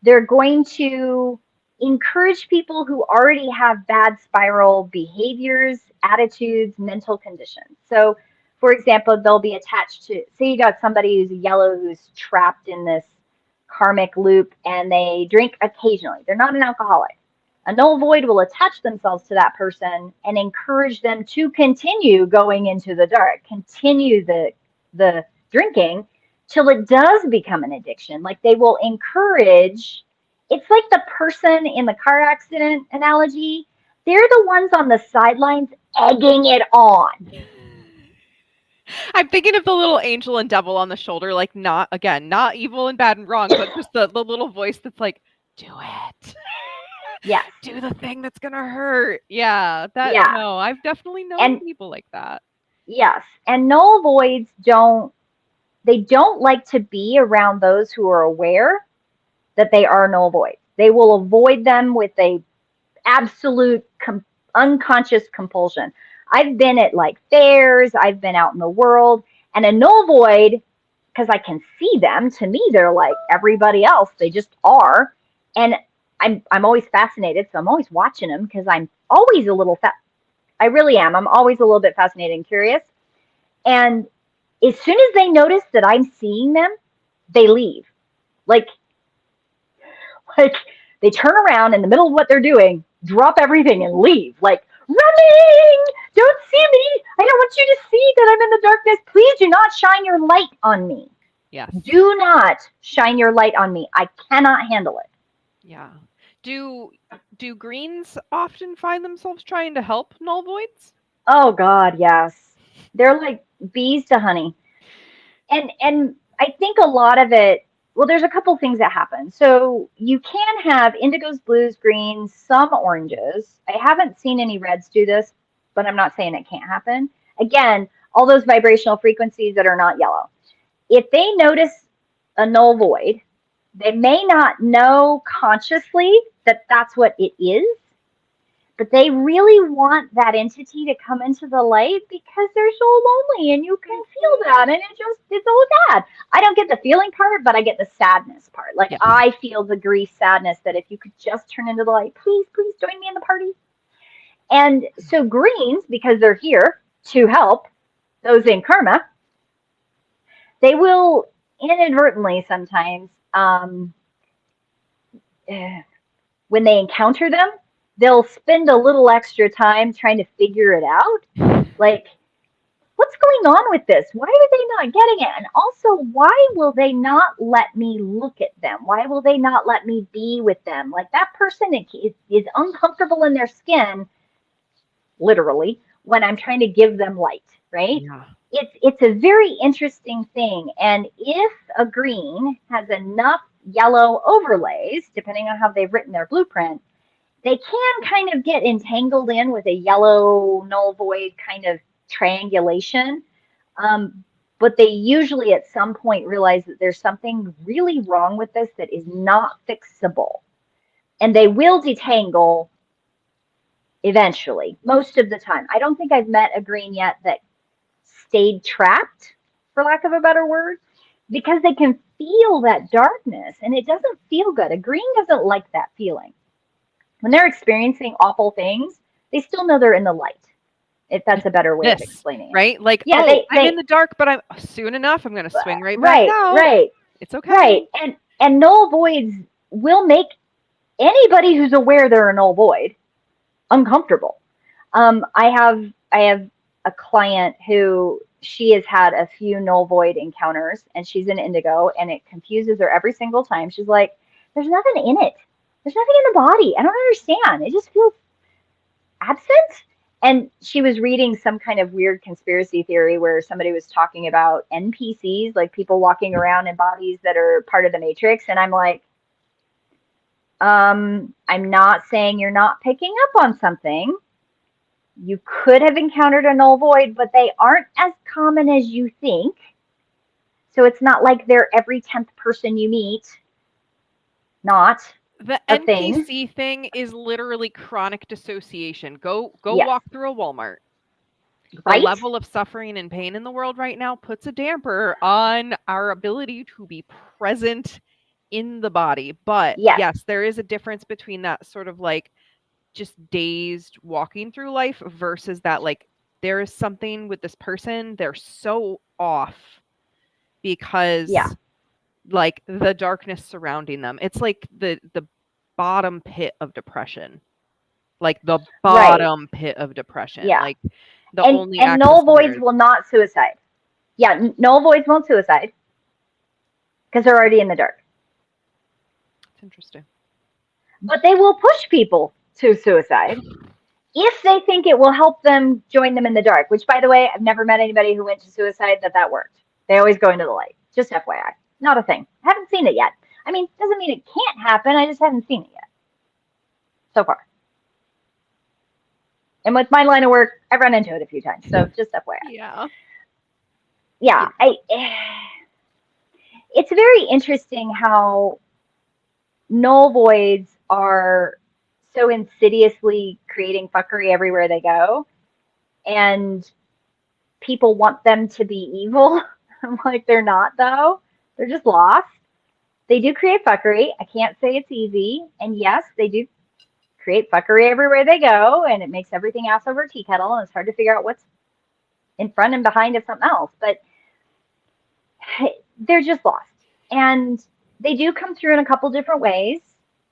They're going to encourage people who already have bad spiral behaviors, attitudes, mental conditions. So, for example, they'll be attached to, say, you got somebody who's a yellow who's trapped in this karmic loop and they drink occasionally. They're not an alcoholic. A null void will attach themselves to that person and encourage them to continue going into the dark, continue the drinking till it does become an addiction. Like they will encourage, it's like the person in the car accident analogy. They're the ones on the sidelines egging it on.
I'm thinking of the little angel and devil on the shoulder, like not evil and bad and wrong, but just the little voice that's like, do it.
Yes.
Do the thing that's gonna hurt. Yeah.
Yeah.
No, I've definitely known
And
people like that.
yes. And null voids don't like to be around those who are aware that they are null voids. They will avoid them with a absolute unconscious compulsion. I've been at like fairs, I've been out in the world, and a null void, because I can see them, to me they're like everybody else. They just are. And I'm always fascinated, so I'm always watching them because I'm always a little I really am. I'm always a little bit fascinated and curious. And as soon as they notice that I'm seeing them, they leave. Like like they turn around in the middle of what they're doing, drop everything and leave. Like, running! Don't see me! I don't want you to see that I'm in the darkness. Please do not shine your light on me.
Yes.
Do not shine your light on me. I cannot handle it.
Yeah. Do greens often find themselves trying to help null voids?
Oh God, yes. They're like bees to honey. And I think a lot of it, well, there's a couple things that happen. So you can have indigos, blues, greens, some oranges. I haven't seen any reds do this, but I'm not saying it can't happen. Again, all those vibrational frequencies that are not yellow. If they notice a null void, they may not know consciously that that's what it is, but they really want that entity to come into the light because they're so lonely and you can feel that, and it's all sad. I don't get the feeling part, but I get the sadness part. Like,
Yes.
I feel the grief sadness that if you could just turn into the light, please join me in the party. And so greens, because they're here to help those in karma, they will inadvertently sometimes, when they encounter them, they'll spend a little extra time trying to figure it out. Like, what's going on with this? Why are they not getting it? And also, why will they not let me look at them? Why will they not let me be with them? Like, that person is uncomfortable in their skin, literally, when I'm trying to give them light, right?
Yeah.
It's a very interesting thing. And if a green has enough yellow overlays, depending on how they've written their blueprint, they can kind of get entangled in with a yellow null void kind of triangulation. But they usually at some point realize that there's something really wrong with this that is not fixable. And they will detangle eventually, most of the time. I don't think I've met a green yet that stayed trapped, for lack of a better word, because they can feel that darkness and it doesn't feel good. A green doesn't like that feeling. When they're experiencing awful things, they still know they're in the light, if that's a better way of
This,
explaining it.
right? Like,
Yeah,
oh, I'm in the dark, but I'm soon enough, I'm going to swing right back
right,
out.
right,
It's okay.
right. And null voids will make anybody who's aware they're a null void uncomfortable. I have a client who she has had a few null void encounters, and she's an indigo, and it confuses her every single time. She's like, "There's nothing in it. There's nothing in the body. I don't understand. It just feels absent." And she was reading some kind of weird conspiracy theory where somebody was talking about NPCs, like people walking around in bodies that are part of the Matrix. And I'm like, I'm not saying you're not picking up on something. You could have encountered a null void, but they aren't as common as you think. So it's not like they're every 10th person you meet. Not
the
a thing.
NPC thing is literally chronic dissociation. Go
Yes.
walk through a Walmart. The
Right?
level of suffering and pain in the world right now puts a damper on our ability to be present in the body. But yes, there is a difference between that sort of like just dazed walking through life versus that like there is something with this person, they're so off because like the darkness surrounding them. It's like the bottom pit of depression. Like the bottom pit of depression.
Yeah.
Like the
and
only
null voids will not suicide. Yeah, null voids won't suicide because they're already in the dark.
That's interesting.
But they will push people to suicide if they think it will help them join them in the dark, which, by the way, I've never met anybody who went to suicide that worked. They always go into the light. Just FYI. Not a thing. I haven't seen it yet. I mean, doesn't mean it can't happen. I just haven't seen it yet so far. And with my line of work, I've run into it a few times. So just FYI. Yeah. It's very interesting how null voids are so insidiously creating fuckery everywhere they go. And people want them to be evil. I'm like, they're not, though. They're just lost. They do create fuckery. I can't say it's easy. And yes, they do create fuckery everywhere they go. And it makes everything ass over tea kettle. And it's hard to figure out what's in front and behind of something else. But they're just lost. And they do come through in a couple different ways.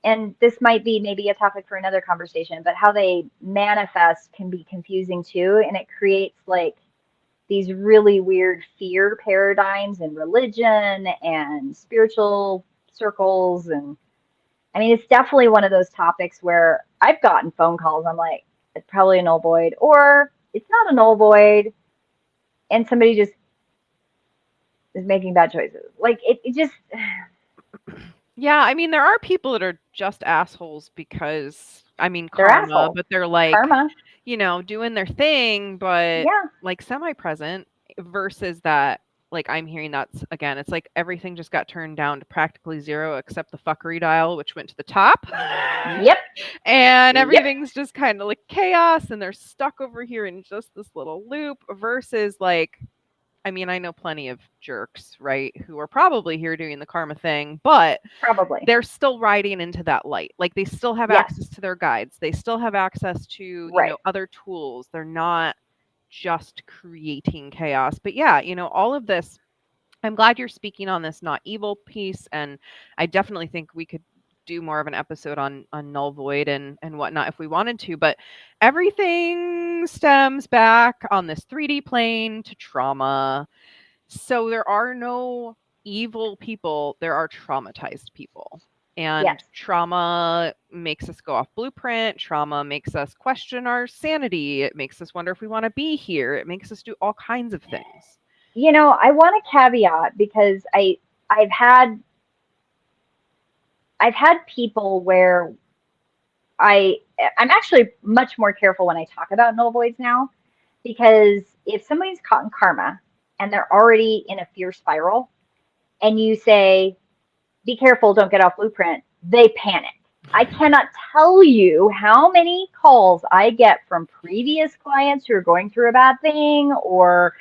And this might be maybe a topic for another conversation, but how they manifest can be confusing too. And it creates like these really weird fear paradigms in religion and spiritual circles. And I mean, it's definitely one of those topics where I've gotten phone calls. I'm like, it's probably a null void, or it's not a null void. And somebody just is making bad choices. Like it just.
Yeah, I mean, there are people that are just assholes because, I mean,
they're
karma,
assholes.
but they're like,
karma.
You know, doing their thing, but like semi-present versus that, like I'm hearing that's, again, it's like everything just got turned down to practically zero except the fuckery dial, which went to the top.
Yep.
And everything's just kind of like chaos and they're stuck over here in just this little loop versus like, I mean, I know plenty of jerks, right, who are probably here doing the karma thing, but
probably
they're still riding into that light. Like they still have access to their guides. They still have access to, you know, other tools. They're not just creating chaos. But yeah, you know, all of this, I'm glad you're speaking on this not evil piece. And I definitely think we could do more of an episode on null void and whatnot if we wanted to, but everything stems back on this 3D plane to trauma. So there are no evil people, there are traumatized people. And trauma makes us go off blueprint. Trauma makes us question our sanity. It makes us wonder if we want to be here. It makes us do all kinds of things.
You know, I want to caveat because I've had people where I'm actually much more careful when I talk about null voids now Because if somebody's caught in karma and they're already in a fear spiral, and you say, be careful, don't get off blueprint, they panic. I cannot tell you how many calls I get from previous clients who are going through a bad thing, or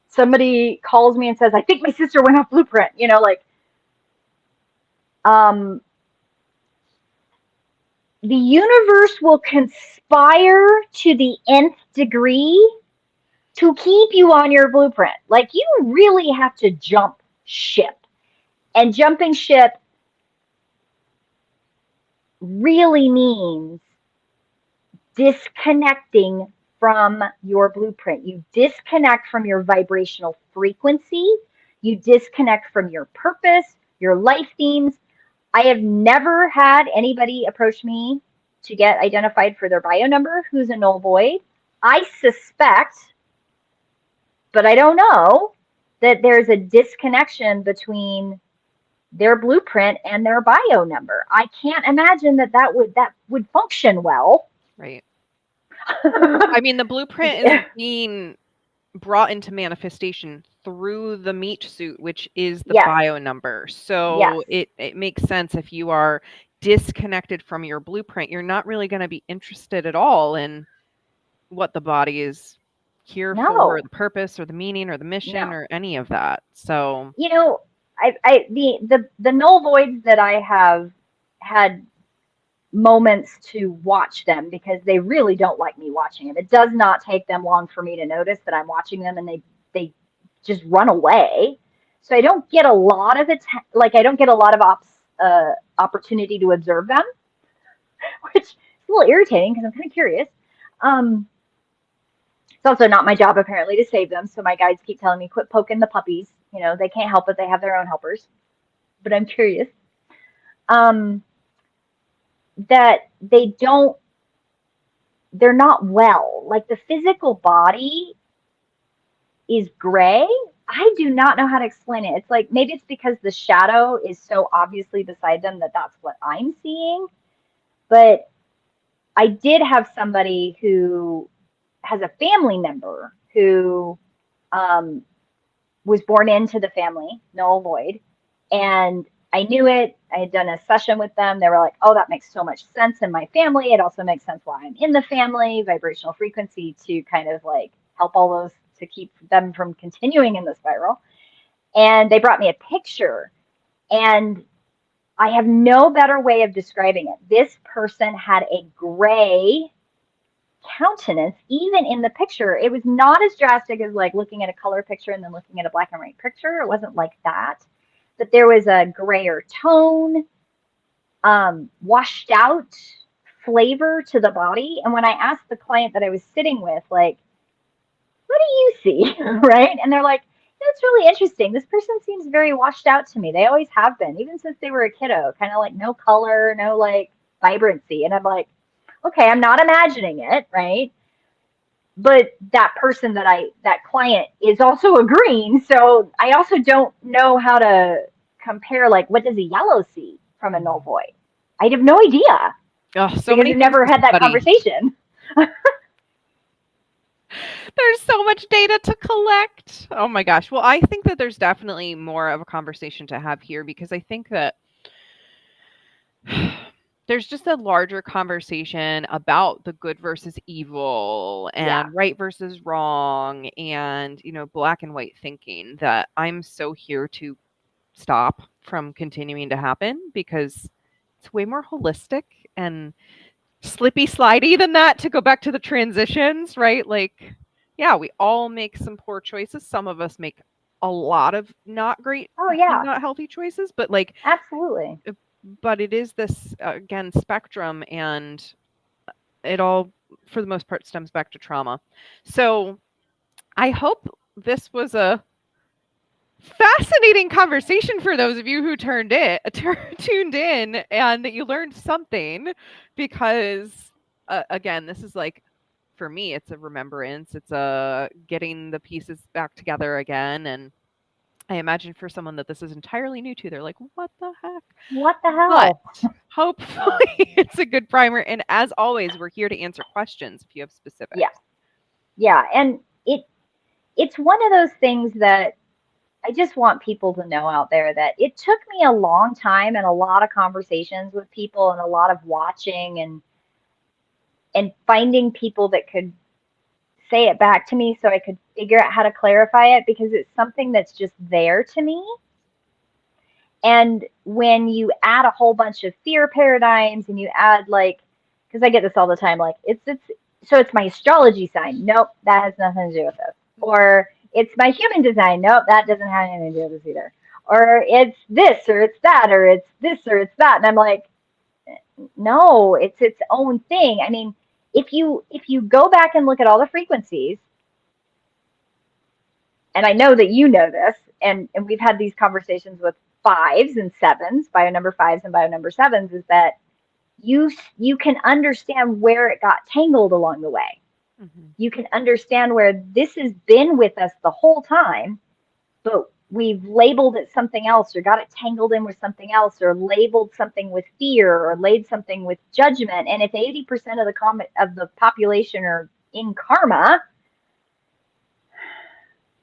somebody calls me and says, I think my sister went off blueprint, like, um, the universe will conspire to the nth degree to keep you on your blueprint. Like, you really have to jump ship. And jumping ship really means disconnecting from your blueprint. You disconnect from your vibrational frequency. You disconnect from your purpose, your life themes. I have never had anybody approach me to get identified for their bio number who's a null void. I suspect, but I don't know, that there's a disconnection between their blueprint and their bio number. I can't imagine that would function well.
Right. I mean, the blueprint is being brought into manifestation through the meat suit, which is the
Yes.
bio number. So
Yes.
it makes sense if you are disconnected from your blueprint, you're not really going to be interested at all in what the body is here for, or
No.
the purpose or the meaning or the mission
No.
or any of that. So
The null voids that I have had moments to watch them, because they really don't like me watching them. It does not take them long for me to notice that I'm watching them, and they just run away. So I don't get a lot of I don't get a lot of opportunity to observe them, which is a little irritating because I'm kind of curious. Um, it's also not my job apparently to save them, so my guides keep telling me, quit poking the puppies. They can't help it; they have their own helpers. But I'm curious. Um, that they're not well. Like, the physical body is gray. I do not know how to explain it. It's like, maybe it's because the shadow is so obviously beside them that that's what I'm seeing. But I did have somebody who has a family member who um, was born into the family, null void, and I knew it. I had done a session with them. They were like, oh, that makes so much sense in my family. It also makes sense why I'm in the family, vibrational frequency, to kind of like help all those, to keep them from continuing in the spiral. And they brought me a picture, and I have no better way of describing it. This person had a gray countenance, even in the picture. It was not as drastic as like looking at a color picture and then looking at a black and white picture. It wasn't like that. But there was a grayer tone, washed out flavor to the body. And when I asked the client that I was sitting with, like, what do you see? Right? And they're like, that's really interesting. This person seems very washed out to me. They always have been, even since they were a kiddo, kind of like no color, no like vibrancy. And I'm like, okay, I'm not imagining it, right? But that person that client is also agreeing. So I also don't know how to compare, like, what does a yellow see from a null void? I have no idea,
oh, so
because
many
we've
things
never
to
had that
study.
conversation.
There's so much data to collect. Oh my gosh. Well, I think that there's definitely more of a conversation to have here, because I think that there's just a larger conversation about the good versus evil
Yeah.
and right versus wrong and, black and white thinking that I'm so here to stop from continuing to happen, because it's way more holistic and slippy slidey than that, to go back to the transitions, right? Like, yeah, we all make some poor choices. Some of us make a lot of not great
Oh
and
yeah,
not healthy choices, but like,
absolutely.
but it is this again spectrum, and it all for the most part stems back to trauma. So I hope this was a fascinating conversation for those of you who tuned in, and that you learned something, because again, this is like, for me, it's a remembrance, it's a getting the pieces back together again. And I imagine for someone that this is entirely new to, they're like, what the heck?
What the
But
hell?
hopefully it's a good primer. And as always, we're here to answer questions if you have
Yeah.
specifics.
Yeah, and it's one of those things that I just want people to know out there that it took me a long time and a lot of conversations with people and a lot of watching and finding people that could say it back to me so I could figure out how to clarify it because it's something that's just there to me. And when you add a whole bunch of fear paradigms and you add like, because I get this all the time, like so it's my astrology sign. Nope, that has nothing to do with this. Or it's my human design. Nope, that doesn't have anything to do with this either. Or it's this, or it's that, or it's this, or it's that. And I'm like, no, it's its own thing. I mean, if you go back and look at all the frequencies, and I know that you know this, and we've had these conversations with fives and sevens, bio number fives and bio number sevens, is that you can understand where it got tangled along the way. Mm-hmm. You can understand where this has been with us the whole time, but we've labeled it something else or got it tangled in with something else or labeled something with fear or laid something with judgment. And if 80% of the population are in karma,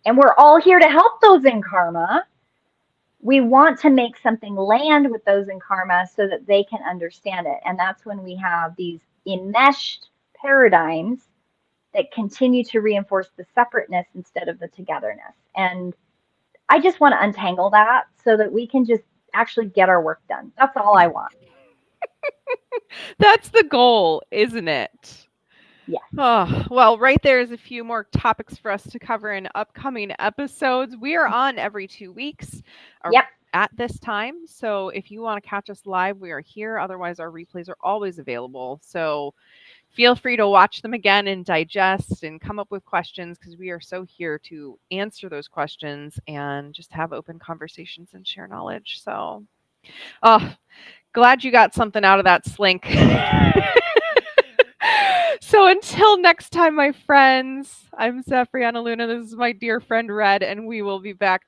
and we're all here to help those in karma, we want to make something land with those in karma so that they can understand it. And that's when we have these enmeshed paradigms that continue to reinforce the separateness instead of the togetherness. And I just want to untangle that so that we can just actually get our work done. That's all I want.
That's the goal, isn't it?
Yeah.
Oh, well, right there is a few more topics for us to cover in upcoming episodes. We are on every 2 weeks at this time. So if you want to catch us live, we are here. Otherwise, our replays are always available. So feel free to watch them again and digest and come up with questions because we are so here to answer those questions and just have open conversations and share knowledge. So, glad you got something out of that slink. So until next time, my friends, I'm Safrianna Luna. This is my dear friend Red, and we will be back